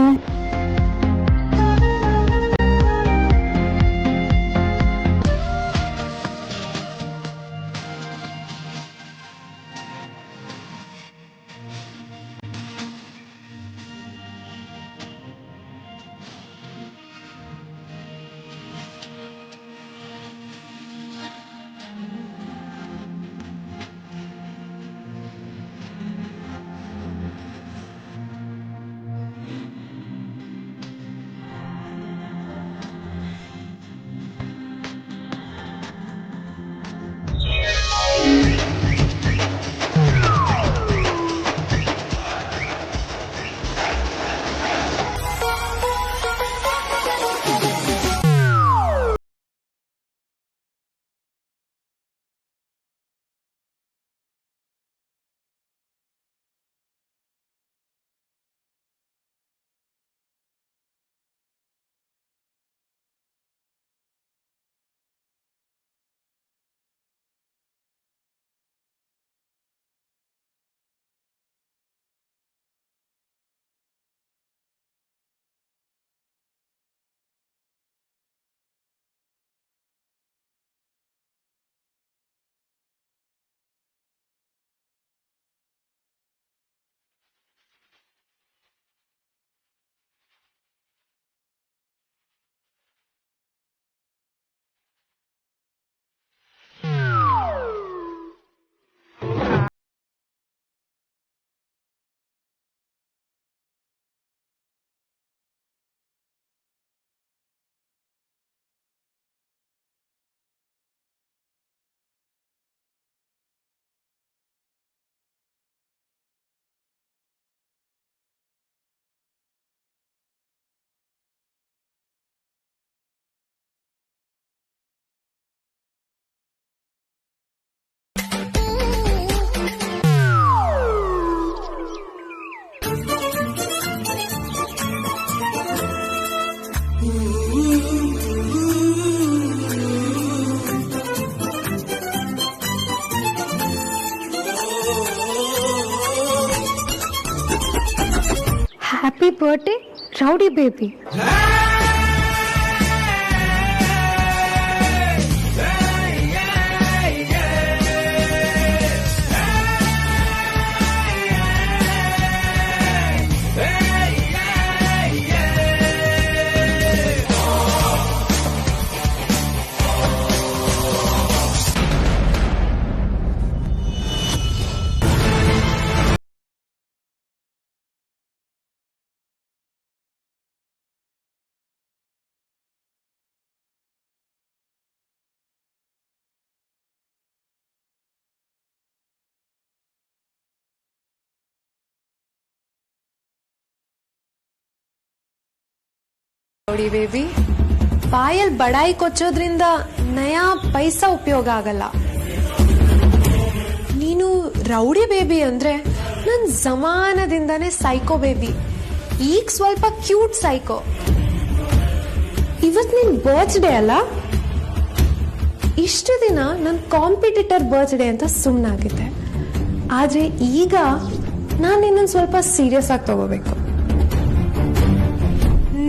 Happy birthday rowdy baby. ನೋಡಿ ಬೇಬಿ, ಬಾಯಲ್ಲಿ ಬಡಾಯಿ ಕೊಚ್ಚೋದ್ರಿಂದ ನಯಾ ಪೈಸಾ ಉಪಯೋಗ ಆಗಲ್ಲ. ನೀನು ರೌಡಿ ಬೇಬಿ ಅಂದ್ರೆ ನನ್ ಜಮಾನದಿಂದಾನೇ ಸೈಕೋ ಬೇಬಿ. ಈಗ ಸ್ವಲ್ಪ ಕ್ಯೂಟ್ ಸೈಕೋ. ಇವತ್ ನಿನ್ ಬರ್ತ್ಡೇ ಅಲ್ಲ? ಇಷ್ಟು ದಿನ ನನ್ ಕಾಂಪಿಟೇಟರ್ ಬರ್ತ್ಡೇ ಅಂತ ಸುಮ್ಮನಾಗಿದ್ದೆ. ಆದ್ರೆ ಈಗ ನಾನು ನಿನ್ನನ್ನು ಸ್ವಲ್ಪ ಸೀರಿಯಸ್ ಆಗಿ ತಗೋಬೇಕು.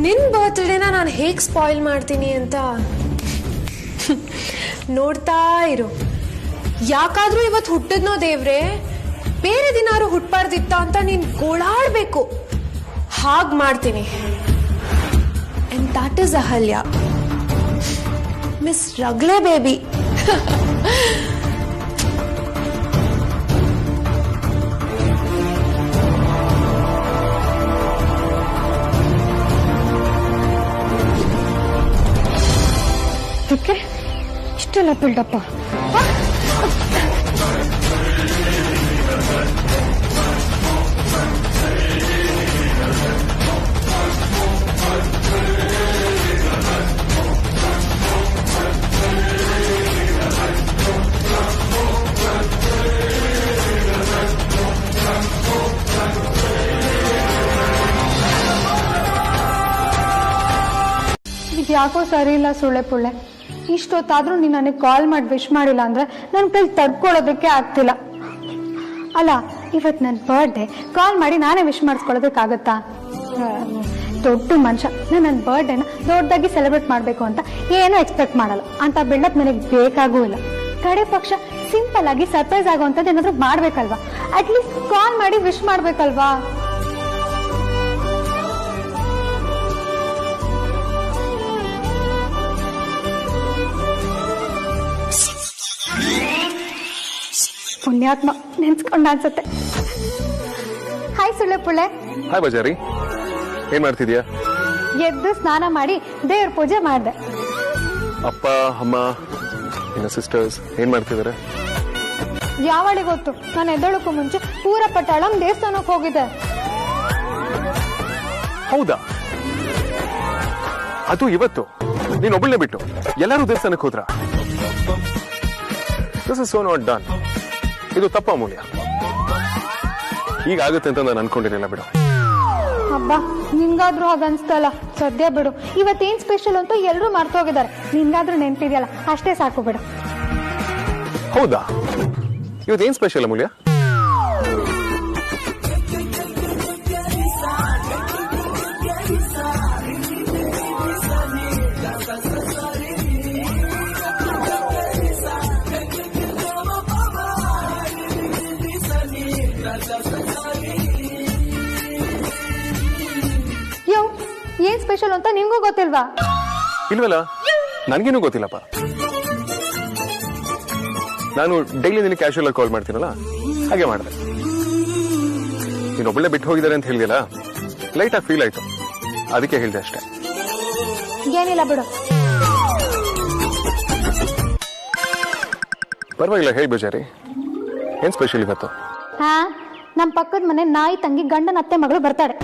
ನಿನ್ ಬರ್ತ್ಡೇನ ನಾನು ಹೇಗ್ ಸ್ಪಾಯಿಲ್ ಮಾಡ್ತೀನಿ ಅಂತ ನೋಡ್ತಾ ಇರು. ಯಾಕಾದ್ರೂ ಇವತ್ತು ಹುಟ್ಟಿದ್ನೋ ದೇವ್ರೆ, ಬೇರೆ ದಿನಾರು ಹುಟ್ಟಬಾರ್ದಿತ್ತ ಅಂತ ನೀನ್ ಗೋಳಾಡ್ಬೇಕು. ಹಾಗ್ ಮಾಡ್ತೀನಿ. And that is Ahalya, miss ರಗ್ಲೆ ಬೇಬಿ. ಇಷ್ಟೆಲ್ಲ ಬಿಲ್ಡಪ್ಪ. ಇದ್ಯಾಕೋ ಸರಿ ಇಲ್ಲ ಸುಳ್ಳೆ ಪುಳ್ಳೆ. ಇಷ್ಟೊತ್ತಾದ್ರೂ ನೀನು ನನಗೆ ಕಾಲ್ ಮಾಡಿ ವಿಶ್ ಮಾಡಿಲ್ಲ ಅಂದ್ರೆ ನನ್ನ ಕೈಲಿ ತಡ್ಕೊಳ್ಳೋದಕ್ಕೆ ಆಗ್ತಿಲ್ಲ. ಅಲ್ಲ, ಇವತ್ತು ನನ್ನ ಬರ್ಡೇ ಕಾಲ್ ಮಾಡಿ ನಾನೇ ವಿಶ್ ಮಾಡಿಸ್ಕೊಳ್ಳೋದಕ್ಕಾಗತ್ತಾ? ದೊಡ್ಡ ಮನುಷ್ಯ, ನಾನು ನನ್ನ ಬರ್ಡೇನ ದೊಡ್ಡದಾಗಿ ಸೆಲೆಬ್ರೇಟ್ ಮಾಡಬೇಕು ಅಂತ ಏನೂ ಎಕ್ಸ್ಪೆಕ್ಟ್ ಮಾಡಲ್ಲ. ಅಂತ ಬಿಲ್ಡಪ್ ನನಗೆ ಬೇಕಾಗೂ ಇಲ್ಲ. ಕಡೆ ಪಕ್ಷ ಸಿಂಪಲ್ ಆಗಿ ಸರ್ಪ್ರೈಸ್ ಆಗುವಂಥದ್ದು ಏನಾದರೂ ಮಾಡ್ಬೇಕಲ್ವಾ? ಅಟ್ಲೀಸ್ಟ್ ಕಾಲ್ ಮಾಡಿ ವಿಶ್ ಮಾಡ್ಬೇಕಲ್ವಾ? ಪುಣ್ಯಾತ್ಮ ನೆನ್ಸ್ಕೊಂಡ ಅನ್ಸತ್ತೆ. ಹಾಯ್ ಸುಳ್ಳೆ ಪುಳ್ಳೆ. ಹಾಯ್ ಬಜಾರಿ, ಏನ್ ಮಾಡ್ತಿದ್ಯಾ? ಎದ್ದು ಸ್ನಾನ ಮಾಡಿ ದೇವ್ರ ಪೂಜೆ ಮಾಡಿದೆ. ಅಪ್ಪ ಅಮ್ಮ ನಿನ್ನ ಸಿಸ್ಟರ್ಸ್ ಏನ್ ಮಾಡ್ತಿದಾರೆ? ಯಾವಳಿ ಗೊತ್ತು, ನಾನು ಎದ್ದೊಳಕ್ಕೂ ಮುಂಚೆ ಪೂರ ಪಟ್ಟಾಳಂ ದೇವಸ್ಥಾನಕ್ಕೆ ಹೋಗಿದ್ದೆ. ಹೌದಾ? ಅದು ಇವತ್ತು ನೀನೊಬ್ಬಳನ್ನೇ ಬಿಟ್ಟು ಎಲ್ಲರೂ ದೇವಸ್ಥಾನಕ್ಕೆ ಹೋದ್ರ? This is so not done. ಇದು ತಪ್ಪ ಅಮೂಲ್ಯ. ಈಗ ಆಗುತ್ತೆ ಅಂತ ನಾನು ಅನ್ಕೊಂಡಿರಲಿಲ್ಲ ಬಿಡು. ಹಬ್ಬ, ನಿನ್ಗಾದ್ರೂ ಹಾಗ ಅನ್ಸ್ತಲ್ಲ. ಸದ್ಯ ಬಿಡು, ಇವತ್ತೇನ್ ಸ್ಪೆಷಲ್ ಅಂತ ಎಲ್ಲರೂ ಮರ್ತೋಗಿದ್ದಾರೆ. ನಿನ್ಗಾದ್ರೂ ನೆನ್ಪಿದೆಯಲ್ಲ, ಅಷ್ಟೇ ಸಾಕು ಬಿಡು. ಹೌದಾ? ಇವತ್ತೇನ್ ಸ್ಪೆಷಲ್ ಅಮೂಲ್ಯ? ಯೋ, ಏನ್ ಸ್ಪೆಷಲ್ ಅಂತ ನಿಮ್ಗೂ ಗೊತ್ತಿಲ್ವಾ? ಇಲ್ವಲ್ಲ, ನನ್ಗೇನು ಗೊತ್ತಿಲ್ಲಪ್ಪ. ನಾನು ಡೈಲಿ ನಿನಗೆ ಕ್ಯಾಶುಯಲ್ ಆಗಿ ಕಾಲ್ ಮಾಡ್ತೀನಲ್ಲ, ಹಾಗೆ ಮಾಡಿದೆ. ನೀನೊಬ್ಬಳೆ ಬಿಟ್ಟು ಹೋಗಿದ್ದಾರೆ ಅಂತ ಹೇಳಿದಲ್ಲ, ಲೈಟ್ ಆಗಿ ಫೀಲ್ ಆಯ್ತು, ಅದಕ್ಕೆ ಹೇಳಿದೆ ಅಷ್ಟೇ. ಏನಿಲ್ಲ ಬಿಡು. ಪರವಾಗಿಲ್ಲ, ಹೇಳಿ ಬಜಾರಿ, ಏನ್ ಸ್ಪೆಷಲ್ ಇವತ್ತು? ಹಾ, ನಮ್ ಪಕ್ಕದ ಮನೆ ನಾಯಿ ತಂಗಿ ಗಂಡನ ಅತ್ತೆ ಮಗಳು ಬರ್ತಾಳೆ.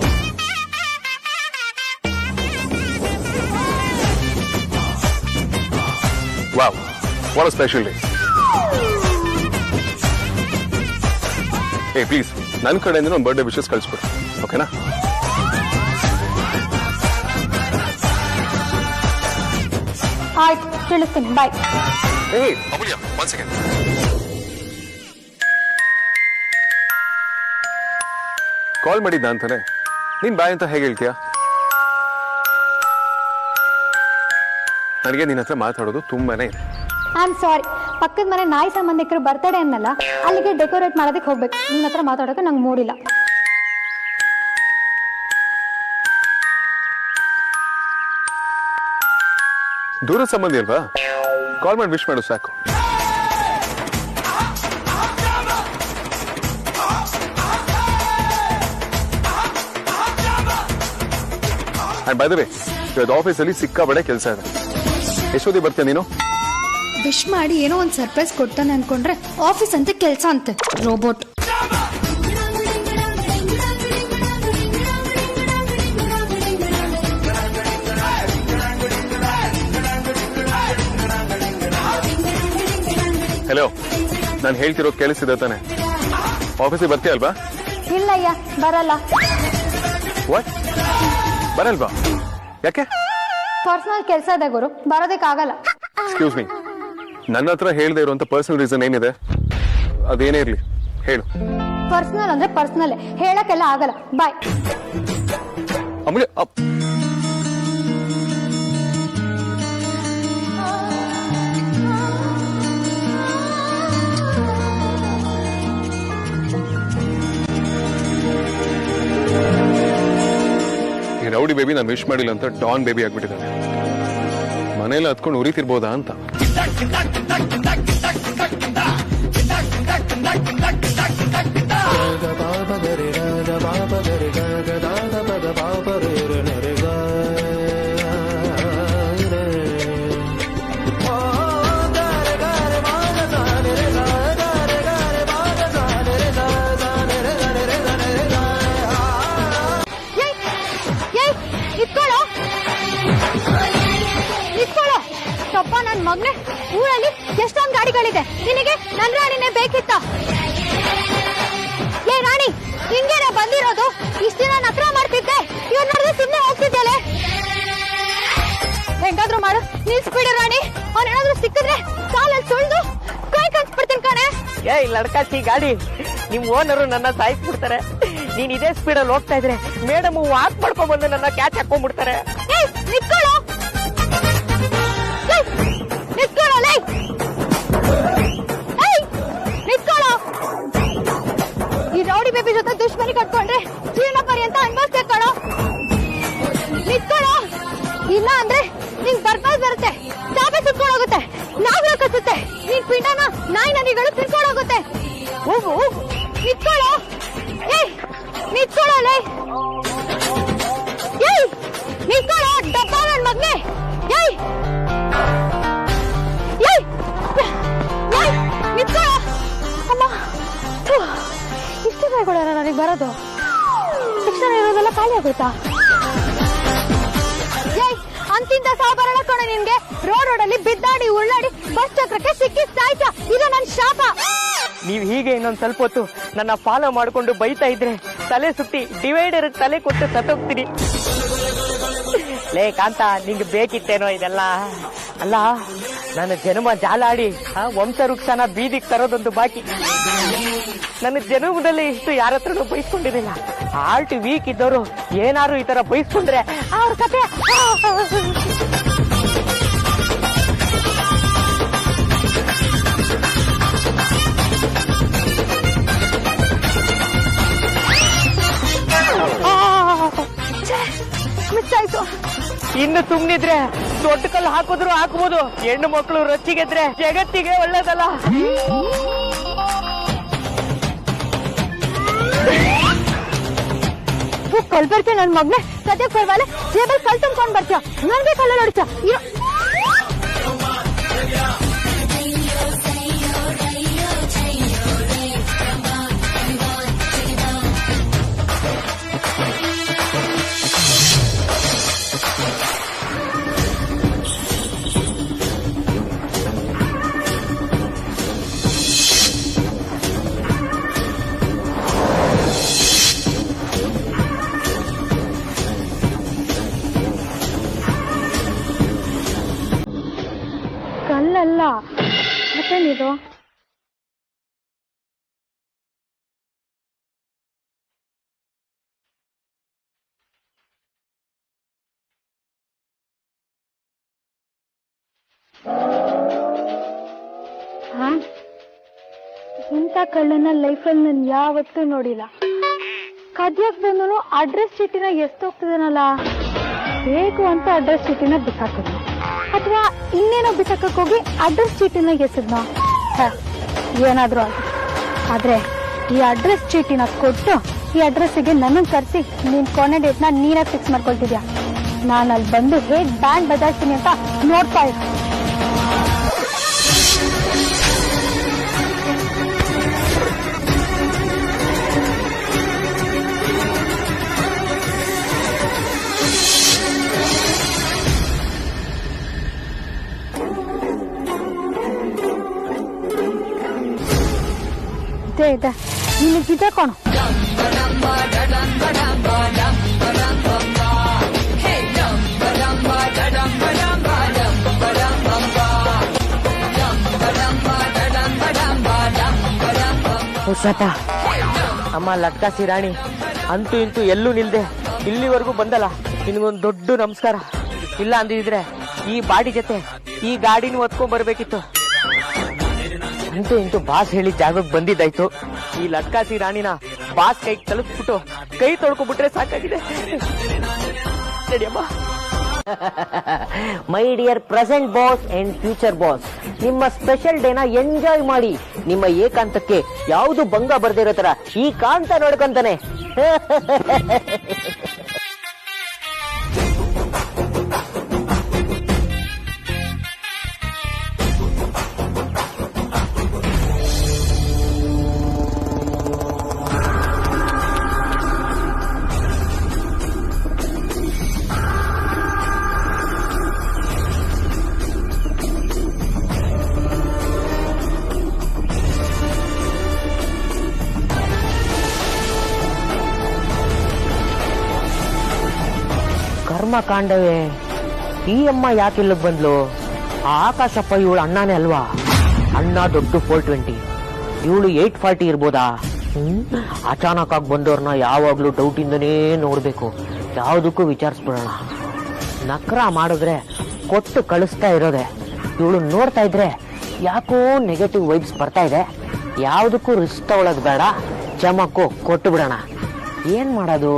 Wow, what a special day. ಏ ಪ್ಲೀಸ್, ನನ್ನ ಕಡೆಯಿಂದ ಒಂದು ಬರ್ಡೇ ವಿಶಸ್ ಕಳಿಸ್ಬಿಡು, ಓಕೆನಾ? ಆಯ್ತು, ತಿಳಿಸ್ತೀನಿ. ಬಾಯ್. ಏ ಅಮೂಲ್ಯ, ಒನ್ ಸೆಕೆಂಡ್. ಕಾಲ್ ಮಾಡಿದ್ದ ಅಂತಾನೆ ನೀನ್ ಬಾಯ್ ಅಂತ ಹೇಗೆ ಹೇಳ್ತೀಯ? ನನಗೆ ನಿನ್ನ ಹತ್ರ ಮಾತಾಡೋದು ತುಂಬಾನೇ ಇದೆ. ಐ ಆಮ್ ಸಾರಿ, ಪಕ್ಕದ ಮನೆ ನಾಯಿ ಸಂಬಂಧಿಕರು ಬರ್ತಡೇ ಅನ್ನಲ್ಲ, ಅಲ್ಲಿಗೆ ಡೆಕೋರೇಟ್ ಮಾಡೋದಕ್ಕೆ ಹೋಗ್ಬೇಕು. ನಿನ್ನ ಹತ್ರ ಮಾತಾಡೋಕೆ ನಂಗೆ ಮೂಡಿಲ್ಲ. ದೂರ ಸಂಬಂಧಿ ಅಲ್ವಾ, ಕಾಲ್ ಮಾಡಿ ವಿಶ್ ಮಾಡು ಸಾಕು. ಅಂಡ್ ಬೈ ದ ವೇ, ಇವತ್ತು ಆಫೀಸಲ್ಲಿ ಸಿಕ್ಕಾಬಡೆ ಕೆಲಸ ಇದೆ. ಎಷ್ಟೊತ್ತಿಗೆ ಬರ್ತೀಯ ನೀನು? ವಿಶ್ ಮಾಡಿ ಏನೋ ಒಂದು ಸರ್ಪ್ರೈಸ್ ಕೊಡ್ತಾನೆ ಅನ್ಕೊಂಡ್ರೆ ಆಫೀಸ್ ಅಂತ ಕೆಲಸ ಅಂತೆ. ರೋಬೋಟ್. ಹಲೋ, ನಾನು ಹೇಳ್ತಿರೋ ಕೇಳಿಸಿದೆ ತಾನೆ? ಆಫೀಸಿಗೆ ಬರ್ತೀಯ ಅಲ್ವಾ? ಇಲ್ಲಯ್ಯ, ಬರಲ್ಲ. ವಾಟ್? ಬರಲ್ವಾ? ಯಾಕೆ? ಪರ್ಸನಲ್ ಕೆಲಸ ಇದೆ ಗುರು, ಬರೋದಕ್ಕಾಗಲ್ಲ. ಎಕ್ಸ್ಕ್ಯೂಸ್ ಮೀ, ನನ್ನ ಹತ್ರ ಹೇಳ್ದೆ ಇರುವಂತ ಪರ್ಸನಲ್ ರೀಸನ್ ಏನಿದೆ? ಅದೇನೇ ಇರ್ಲಿ ಹೇಳು. ಪರ್ಸನಲ್ ಅಂದ್ರೆ ಪರ್ಸನಲ್, ಹೇಳಕ್ಕೆಲ್ಲ ಆಗಲ್ಲ. ಬಾಯ್. ಅಮೂಲ್ಯ, ಈ ರೌಡಿ ಬೇಬಿ ನಾನು ವಿಶ್ ಮಾಡಿಲ್ಲ ಅಂತ ಡಾನ್ ಬೇಬಿ ಆಗ್ಬಿಟ್ಟಿದ್ದಾನೆ. ಮನೇಲಿ ಹತ್ಕೊಂಡು ಉರಿತಿರ್ಬೋದಾ ಅಂತ. ಅಪ್ಪ, ನನ್ ಮಗ್ನೆ, ಊರಲ್ಲಿ ಎಷ್ಟೊಂದು ಗಾಡಿಗಳಿದೆ, ನಿನಗೆ ನನ್ ರಾಣಿನೇ ಬೇಕಿತ್ತ? ಏ ರಾಣಿ, ಹಿಂಗೇನ ಬಂದಿರೋದು? ಇಷ್ಟ ದಿನ ನಕ್ರ ಮಾಡ್ತಿದ್ದೆ, ಇವ್ರು ನೋಡಿದ್ರೆ ಸುಮ್ಮನೆ ಹೋಗ್ತಿದ್ದೆಲೆ. ಹೆಂಗಾದ್ರೂ ಮಾಡು, ನಿಲ್ಸ್ಬಿಡು ರಾಣಿ. ಅವನೇನಾದ್ರೂ ಸಿಕ್ಕಿದ್ರೆ ಕಾಲಲ್ಲಿ ಸುಳ್ದು ಕೈ ಕನ್ಸ್ಬಿಡ್ತೀನಿ ಕಣೆ. ಏ ಲಡ್ಕಾಚಿ ಗಾಡಿ, ನಿಮ್ ಓನರು ನನ್ನ ಸಾಯಿಸ್ಬಿಡ್ತಾರೆ. ನೀನ್ ಇದೇ ಸ್ಪೀಡಲ್ಲಿ ಹೋಗ್ತಾ ಇದ್ರೆ ಮೇಡಮ್ ವಾಕ್ ಮಾಡ್ಕೊಂಡ್ ಬಂದು ನನ್ನ ಕ್ಯಾಚ್ ಹಾಕೊಂಡ್ಬಿಡ್ತಾರೆ. ನಿತ್ಕೊಳ್ಳೋ, ಈ ರೌಡಿ ಬೇಬಿ ಜೊತೆ ದುಶ್ಮನಿ ಕಟ್ಕೊಂಡ್ರೆ ಜೀವನ ಪರ್ಯಂತ ಅನ್ಭವಿಸ್ಬೇಕು ಕಣೋ. ನಿತ್ಕೊಳ್ಳೋ, ಇಲ್ಲ ಅಂದ್ರೆ ನಿಂಗ್ ಬರ್ಬಾದ್ ಬರುತ್ತೆ, ಚಾಪೆ ಸುಟ್ಕೊಂಡೋಗುತ್ತೆ, ನಾವ್ ಕಚ್ಚುತ್ತೆ, ನಿನ್ ಪಿಂಡನ ನಾಯಿ ನದಿಗಳು ತಿನ್ಕೊಂಡೋಗುತ್ತೆ. ಹೋಗು, ನಿತ್ಕೊಳ್ಳೋ. ಏಯ್ ನಿತ್ಕೊಳ್ಳೋ, ಲೇ. ಏಯ್ ನಿತ್ಕೊಳ್ಳೋ, ಡಬ್ಬ ನನ್ ಮಗ್ನೆ. ಏಯ್ ನಿತ್ಕೊಳ್ಳೋ. ಅಮ್ಮ, ಇಷ್ಟು ಬೇಗ ನನಗೆ ಬರೋದು? ಶಿಕ್ಷಣ ಇರೋದೆಲ್ಲ ಖಾಲಿ ಆಗುತ್ತಾ? ಏಯ್, ಅಂತಿಂತ ಸಾಬಾರಣ ಕಣ ನಿನ್ಗೆ. ರೋಡಲ್ಲಿ ಬಿದ್ದಾಡಿ ಉಳ್ಳಾಡಿ ಬಸ್ ಚಕ್ರಕ್ಕೆ ಸಿಕ್ಕಿ ಸಾಯ್ತಾ, ಇದು ನನ್ ಶಾಪ. ನೀವ್ ಹೀಗೆ ಇನ್ನೊಂದ್ ಸ್ವಲ್ಪ ಹೊತ್ತು ನನ್ನ ಫಾಲೋ ಮಾಡ್ಕೊಂಡು ಬೈತಾ ಇದ್ರೆ ತಲೆ ಸುತ್ತಿ ಡಿವೈಡರ್ ತಲೆ ಕೊಟ್ಟು ಸತ್ತೋಗ್ತೀನಿ. ಲೇ ಕಾಂತ, ನಿಂಗೆ ಬೇಕಿತ್ತೇನೋ ಇದೆಲ್ಲ? ಅಲ್ಲ, ನನ್ನ ಜನ್ಮ ಜಾಲಾಡಿ ವಂಶ ವೃಕ್ಷನ ಬೀದಿಗೆ ತರೋದೊಂದು ಬಾಕಿ. ನನ್ನ ಜನ್ಮದಲ್ಲಿ ಇಷ್ಟು ಯಾರ ಹತ್ರನೂ ಬೈಸ್ಕೊಂಡಿರಲಿಲ್ಲ. ಹಾರ್ಟ್ ವೀಕ್ ಇದ್ದವರು ಏನಾರು ಈ ತರ ಬೈಸ್ಕೊಂಡ್ರೆ ಅವ್ರ ಕತೆ. ಮಿಸ್ಸಾಯ್ತು. ಇನ್ನು ಸುಮ್ನಿದ್ರೆ ದೊಡ್ಡ ಕಲ್ಲು ಹಾಕಿದ್ರು ಹಾಕ್ಬೋದು. ಹೆಣ್ಣು ಮಕ್ಕಳು ರೊಚ್ಚಿಗೆದ್ರೆ ಜಗತ್ತಿಗೆ ಒಳ್ಳೇದಲ್ಲ. ಕಲ್ ಬರ್ತೀಯ ನನ್ ಮಗ್ನೆ, ಸದ್ಯಕ್ಕೆ ಪರವಾಗಿಲ್ಲ. ಜೇಬಲ್ ಕಲ್ ತುಂಬ್ಕೊಂಡ್ ಬರ್ತೀಯ, ನನ್ಗೆ ಕಲ್ಲ ನೋಡ್ತೀಯ. ಕಲ್ಲಲ್ಲ, ಮತ್ತೇನಿದು? ಹಾ, ಇಂಥ ಕಳ್ಳನ ಲೈಫಲ್ಲಿ ನಾನು ಯಾವತ್ತೂ ನೋಡಿಲ್ಲ. ಕದ್ಯಕ್ ಬಂದನು ಅಡ್ರೆಸ್ ಚೀಟಿನ ಎಷ್ಟೋಗ್ತದನಲ್ಲ, ಬೇಕು ಅಂತ ಅಡ್ರೆಸ್ ಚೀಟಿನ ಬಿಸಾಕಿದ್ನು, ಅಥವಾ ಇನ್ನೇನೋ ಬಿಸಾಕಕ್ ಹೋಗಿ ಅಡ್ರೆಸ್ ಚೀಟಿನ ಎಸೆದ್ನ. ಏನಾದ್ರೂ ಆಗಿ, ಆದ್ರೆ ಈ ಅಡ್ರೆಸ್ ಚೀಟಿನ ಕೊಟ್ಟು ಈ ಅಡ್ರೆಸ್ಸಿಗೆ ನನ್ನನ್ನು ಕರೆಸಿ ನೀನ್ ಕೊನೆ ಡೇಟ್ನ ನೀನೇ ಫಿಕ್ಸ್ ಮಾಡ್ಕೊಳ್ತಿದ್ಯಾ. ನಾನು ಅಲ್ಲಿ ಬಂದು ಹೇಗ್ ಬ್ಯಾಂಡ್ ಬದಲಾಯಿಸ್ತೀನಿ ಅಂತ ನೋಡ್ತಾ ಇದ್ದೀನಿ. ಇದೆ ನಿನಗಿದೆ ಕಣೋ. ಹುಷಾತ ಅಮ್ಮ ಲಟ್ಕಾಸಿ ರಾಣಿ, ಅಂತೂ ಇಂತೂ ಎಲ್ಲೂ ನಿಲ್ದೆ ಇಲ್ಲಿವರೆಗೂ ಬಂದಲ್ಲ, ನಿನಗೊಂದು ದೊಡ್ಡ ನಮಸ್ಕಾರ. ಇಲ್ಲ ಅಂದಿದ್ರೆ ಈ ಬಾಡಿ ಜೊತೆ ಈ ಗಾಡಿನೂ ಹೊತ್ಕೊಂಡ್ ಬರ್ಬೇಕಿತ್ತು. ಅಂತೂ ಇಂತೂ ಬಾಸ್ ಹೇಳಿದ ಜಾಗಕ್ಕೆ ಬಂದಿದ್ದಾಯ್ತು. ಈ ಲಟ್ಕಾಸಿ ರಾಣಿನ ಬಾಸ್ ಕೈಗೆ ತಲುಪಿಸ್ಬಿಟ್ಟು ಕೈ ತೊಳ್ಕೊಂಡ್ಬಿಟ್ರೆ ಸಾಕಾಗಿದೆ. ನಡಿಯಮ್ಮ. My dear present boss and future boss, ನಿಮ್ಮ ಸ್ಪೆಷಲ್ ಡೇನ ಎಂಜಾಯ್ ಮಾಡಿ. ನಿಮ್ಮ ಏಕಾಂತಕ್ಕೆ ಯಾವುದು ಭಂಗ ಬರ್ದಿರೋ ತರ ಈ ಕಾಂತ ನೋಡ್ಕೊಂತಾನೆ. ಕರ್ಮಕಾಂಡವೇ, ಈ ಅಮ್ಮ ಯಾಕೆ ಇಲ್ಲಿಗೆ ಬಂದ್ಲು? ಆ ಆಕಾಶಪ್ಪ ಇವಳು ಅಣ್ಣನೇ ಅಲ್ವಾ? ಅಣ್ಣ ದೊಡ್ಡ 420, ಇವಳು 840 ಇರ್ಬೋದಾ? ಅಚಾನಕ್ ಆಗಿ ಬಂದವ್ರನ್ನ ಯಾವಾಗ್ಲೂ ಡೌಟ್ ಇಂದನೇ ನೋಡ್ಬೇಕು, ಯಾವ್ದಕ್ಕೂ ವಿಚಾರಿಸ್ಬಿಡೋಣ. ನಕ್ರ ಮಾಡಿದ್ರೆ ಕೊಟ್ಟು ಕಳಿಸ್ತಾ ಇರೋದೆ. ಇವಳು ನೋಡ್ತಾ ಇದ್ರೆ ಯಾಕೋ ನೆಗೆಟಿವ್ ವೈಬ್ಸ್ ಬರ್ತಾ ಇದೆ. ಯಾವ್ದಕ್ಕೂ ರಿಸ್ಕ್ ತಗೊಳ್ಳೋದು ಬೇಡ, ಚಮಕ್ಕು ಕೊಟ್ಟು ಬಿಡೋಣ. ಏನ್ ಮಾಡೋದು?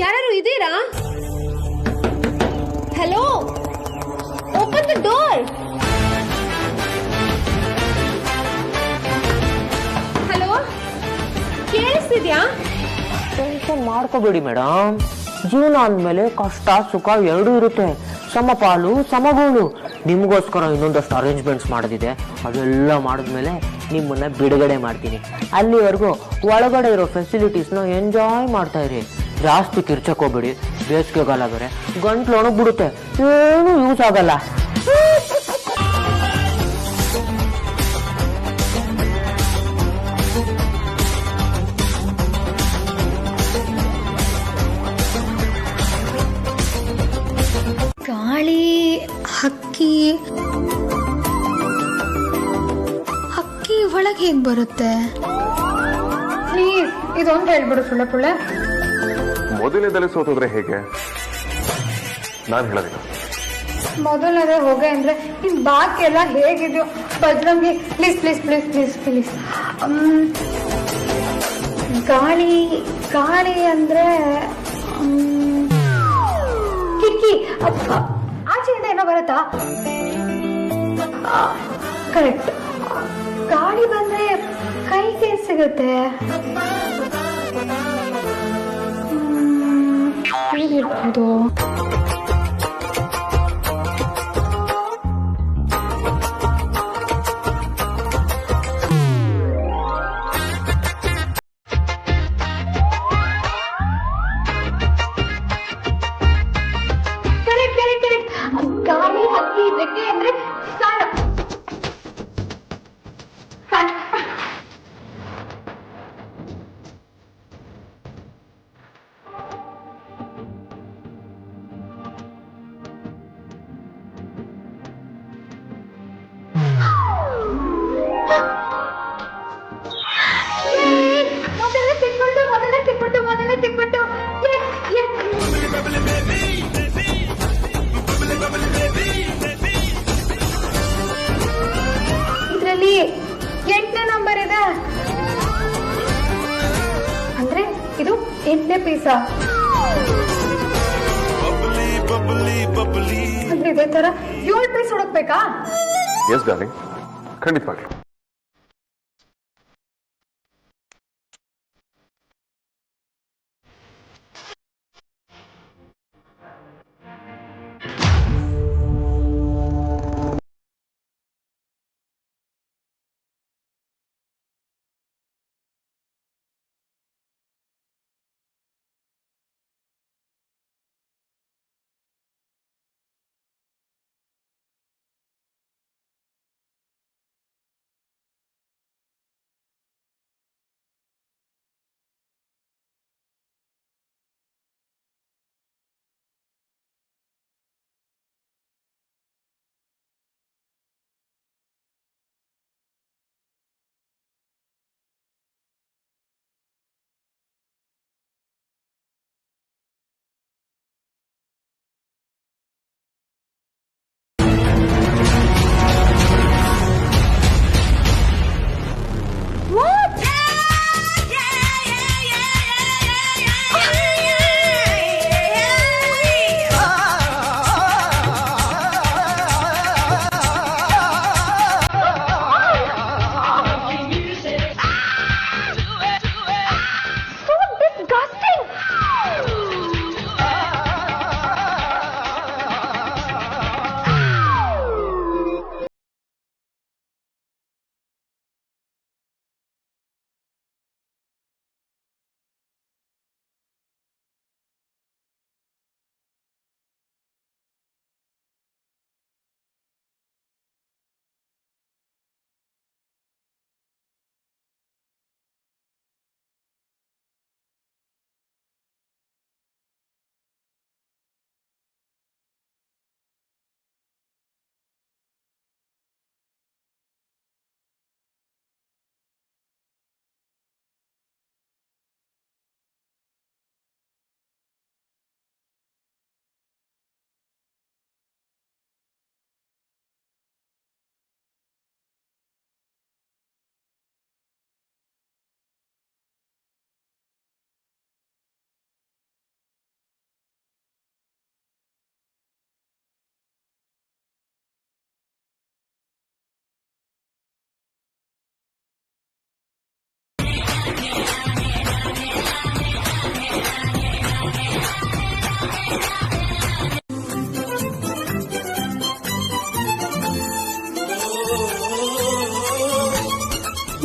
ಯಾರು ಇದ್ದೀರಾ? Hello, open the door. Hello, ಕೇಳಿಸ್ತಿದ್ಯಾ? ಟೆನ್ಷನ್ ಮಾಡ್ಕೋಬೇಡಿ ಮೇಡಮ್, ಜೀವನ ಅಂದ್ಮೇಲೆ ಕಷ್ಟ ಸುಖ ಎರಡೂ ಇರುತ್ತೆ. ಸಮಪಾಲು ಸಮಗೂಳು. ನಿಮಗೋಸ್ಕರ ಇನ್ನೊಂದಷ್ಟು ಅರೇಂಜ್ಮೆಂಟ್ಸ್ ಮಾಡೋದಿದೆ. ಅದೆಲ್ಲ ಮಾಡಿದ್ಮೇಲೆ ನಿಮ್ಮನ್ನ ಬಿಡುಗಡೆ ಮಾಡ್ತೀನಿ. ಅಲ್ಲಿವರೆಗೂ ಒಳಗಡೆ ಇರೋ ಫೆಸಿಲಿಟೀಸ್ನ ಎಂಜಾಯ್ ಮಾಡ್ತಾ ಇರಿ. ಜಾಸ್ತಿ ಕಿರ್ಚಕ್ ಹೋಗ್ಬೇಡಿ. ಬೇಸಿಗೆಗಾಲ ಬೇರೆ, ಗಂಟ್ಲು ಒಣಗ್ಬಿಡುತ್ತೆ, ಏನೂ ಯೂಸ್ ಆಗಲ್ಲ. ಗಾಳಿ, ಹಕ್ಕಿ ಒಳಗೆ ಹೇಗ್ ಬರುತ್ತೆ? ಪ್ಲೀಸ್ ಇದೊಂದು ಹೇಳ್ಬಿಡು ಸುಳ್ಳೆ ಪುಳ್ಳೆ. ಮೊದಲನೇದಲ್ಲಿ ಸೋತೋದ್ರೆ ಹೇಗೆ? ನಾನು ಹೇಳೋದಿಲ್ಲ. ಮೊದಲನೇ ಹೋಗೆ ಅಂದ್ರೆ ಇನ್ ಬಾಕಿ ಎಲ್ಲ ಹೇಗಿದ್ಯೋ Bajrangi. Please please please please please. ಗಾಳಿ ಅಂದ್ರೆ ಕಿಟಕಿ. ಆಚೆಯಿಂದ ಏನೋ ಬರುತ್ತಾ? ಕರೆಕ್ಟ್. ಗಾಳಿ ಬಂದ್ರೆ ಕೈಗೆ ಸಿಗುತ್ತೆ. ಹೇಗಿರ್ಬೋದು? ಗಾಳಿ, ಹಕ್ಕಿ, ರೆಕ್ಕೆ ಅಂದ್ರೆ ಸಾಲ. ಮೊದಲೇ ಸಿಕ್ಬಿಟ್ಟು. ಇದರಲ್ಲಿ 8ನೇ ನಂಬರ್ ಇದೆ ಅಂದ್ರೆ ಇದು 8ನೇ ಪೀಸ. ಅಂದ್ರೆ ಇದೇ ತರ 7 ಪೀಸ್ ಹುಡುಕ್ಬೇಕಾ? ಎಸ್ ಡಾರ್ಲಿಂಗ್, ಖಂಡಿತವಾಗ್ಲು.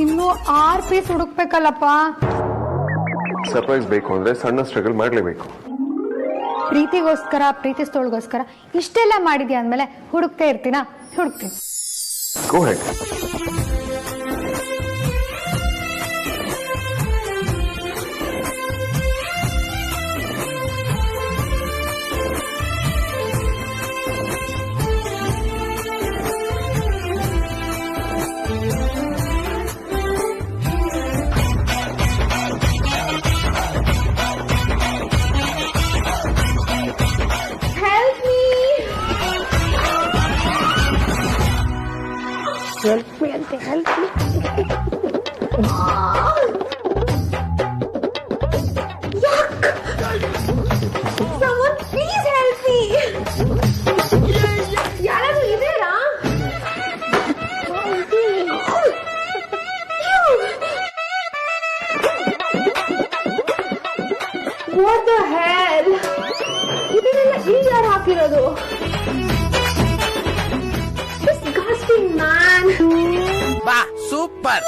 ಇನ್ನೂ 6 ಪೀಸ್ ಹುಡುಕ್ಬೇಕಲ್ಲಪ್ಪ. ಸರ್ಪ್ರೈಸ್ ಬೇಕು ಅಂದ್ರೆ ಸಣ್ಣ ಸ್ಟ್ರಗಲ್ ಮಾಡ್ಲೇಬೇಕು. ಪ್ರೀತಿಗೋಸ್ಕರ ಪ್ರೀತಿಸ್ತೋಳ್ಗೋಸ್ಕರ ಇಷ್ಟೆಲ್ಲ ಮಾಡಿದ್ಯಾ ಅಂದ್ಮೇಲೆ ಹುಡುಕ್ತಾ ಇರ್ತೀನಾ? ಹುಡುಕ್ತೀನಿ. ಗೋ head. Help me ante, help me. Yuck! Someone please help me. ಯಾರಾದ್ರೂ ಇದ್ದೀರಾ? What the hell? ಇದನ್ನೆಲ್ಲ ಈಗ ಯಾರು ಹಾಕಿರೋದು? Disgusting, man. ಬಾ ಸೂಪರ್.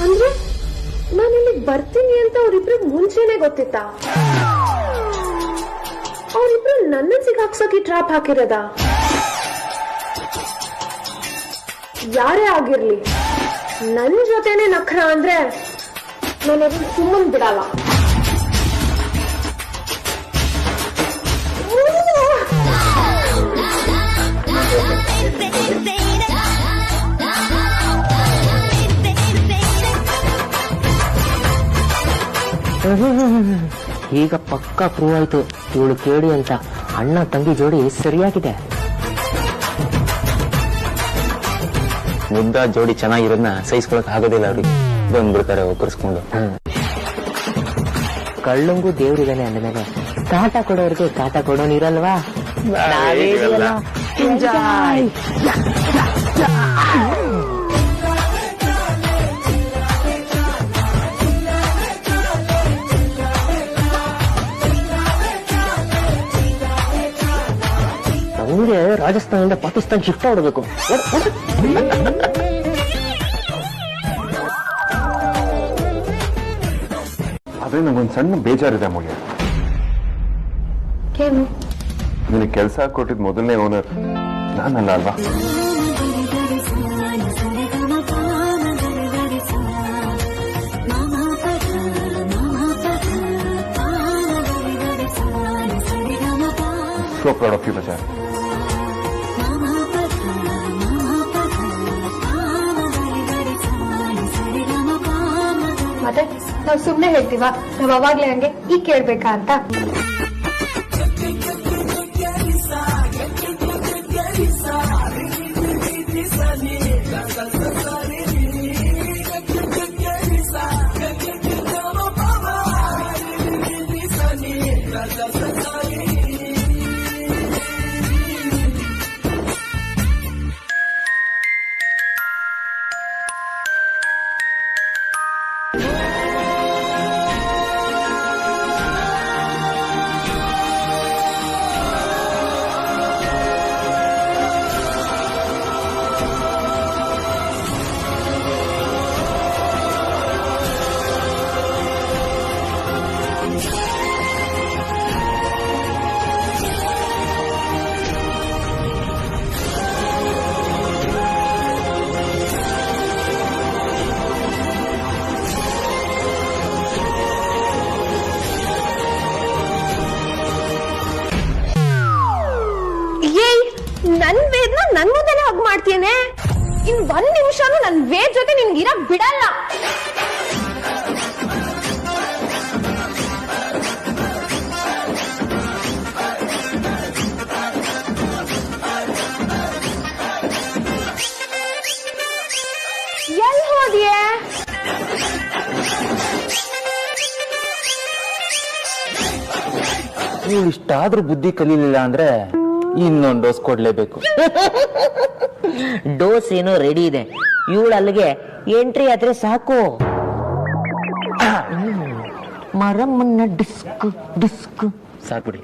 ಅಂದ್ರೆ ನಾನು ಇಲ್ಲಿಗೆ ಬರ್ತೀನಿ ಅಂತ ಅವ್ರಿಬ್ರಿಗೆ ಮುಂಚೆನೆ ಗೊತ್ತಿತ್ತಾ? ಅವ್ರಿಬ್ರು ನನ್ನ ಸಿಗಾಕ್ಸೋಕೆ ಟ್ರಾಪ್ ಹಾಕಿರೋದ? ಯಾರೇ ಆಗಿರ್ಲಿ ನನ್ ಜೊತೆನೆ ನಖರ ಅಂದ್ರೆ ನಾನು ಅದನ್ನ ಸುಮ್ಮನ್ ಬಿಡಲ್ಲ. ಈಗ ಪಕ್ಕ ಪ್ರೂವ್ ಆಯ್ತು ಇವಳು ಕೇಳಿ ಅಂತ. ಅಣ್ಣ ತಂಗಿ ಜೋಡಿ ಸರಿಯಾಗಿದೆ. ಮುದ್ದ ಜೋಡಿ ಚೆನ್ನಾಗಿರೋದನ್ನ ಸಹಿಸ್ಕೊಳಕ್ ಆಗೋದಿಲ್ಲ ಅವ್ರಿಗೆ, ಬಂದ್ಬಿಡ್ತಾರೆ ಒಕ್ಕರ್ಸ್ಕೊಂಡು. ಕಳ್ಳಂಗೂ ದೇವ್ರಿದಾನೆ ಅಂದಮೇಲೆ ಕಾಟ ಕೊಡೋರ್ಗೆ ಕಾಟ ಕೊಡೋನಿರಲ್ವಾ? ಎಂಜಾಯ್. ನಮಗೆ ರಾಜಸ್ಥಾನದಿಂದ ಪಾಕಿಸ್ತಾನ ಶಿಫ್ಟ್ ಮಾಡಬೇಕು. ಆದ್ರೆ ನಂಗೊಂದು ಸಣ್ಣ ಬೇಜಾರಿದೆ ಅಮೂಲ್ಯ. ನಿನಗೆ ಕೆಲಸ ಕೊಟ್ಟಿದ್ ಮೊದಲನೇ ಓನರ್ ನಾನಲ್ಲ ಅಲ್ವಾ? ಪ್ರೌಡ್ ಆಫ್ ಯು ಬಜಾರ್. ಮತ್ತೆ ನಾವು ಸುಮ್ನೆ ಹೇಳ್ತೀವ ನಾವ್ ಅವಾಗ್ಲೇ ಹಂಗೆ ಈಗ ಕೇಳ್ಬೇಕಾ ಅಂತ? ನನ್ ವೇದ್ನ ನನ್ ಮುಂದೆನೆ ಹಗ್ ಮಾಡ್ತೀನಿ. ಇನ್ 1 ನಿಮಿಷನೂ ನನ್ ವೇದ್ ಜೊತೆ ನಿನ್ಗೆ ಇರಕ್ ಬಿಡಲ್ಲ. ಎಲ್ ಹೋದ್ಯೆ? ನೀವು ಇಷ್ಟಾದ್ರೂ ಬುದ್ಧಿ ಕಲೀಲಿಲ್ಲ ಅಂದ್ರೆ ಇನ್ನೊಂದು ಡೋಸ್ ಕೊಡ್ಲೇಬೇಕು. ಡೋಸ್ ಏನೋ ರೆಡಿ ಇದೆ, ಇವಳು ಅಲ್ಲಿಗೆ ಎಂಟ್ರಿ ಆದ್ರೆ ಸಾಕು. ಮರಮ್ಮನ್ನ ಡಿಸ್ಕ್ ಡಿಸ್ಕ್ ಸಾಕ್ಬಿಡಿ.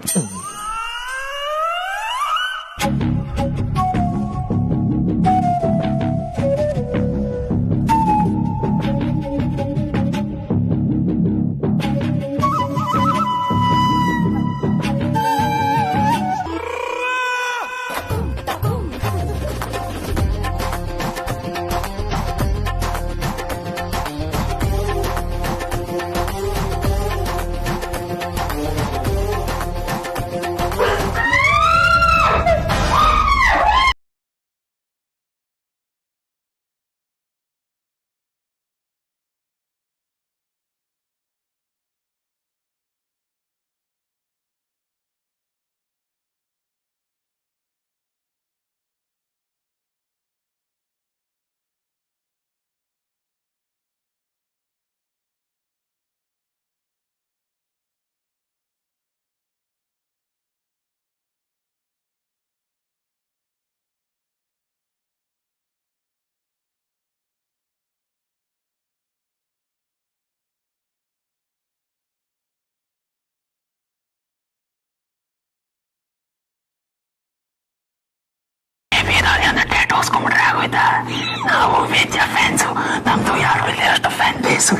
ನಾವು ವೇದ್ಯ ಫ್ಯಾನ್ಸು, ನಮ್ದು ಯಾರು ಇಲ್ಲಿ ಅಷ್ಟು ಫ್ಯಾನ್ ಬೇಸು.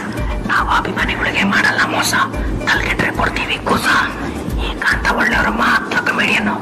ನಾವು ಅಭಿಮಾನಿಗಳಿಗೆ ಮಾಡಲ್ಲ ಮೋಸ, ತಲೆಗೆಟ್ರೆ ಕೊಡ್ತೀವಿ ಕೂಸ. ಏಕಾಂತ ಒಳ್ಳೆಯವರು ಮಾತ್ರ ಕಮಿಡಿಯನ್ನು.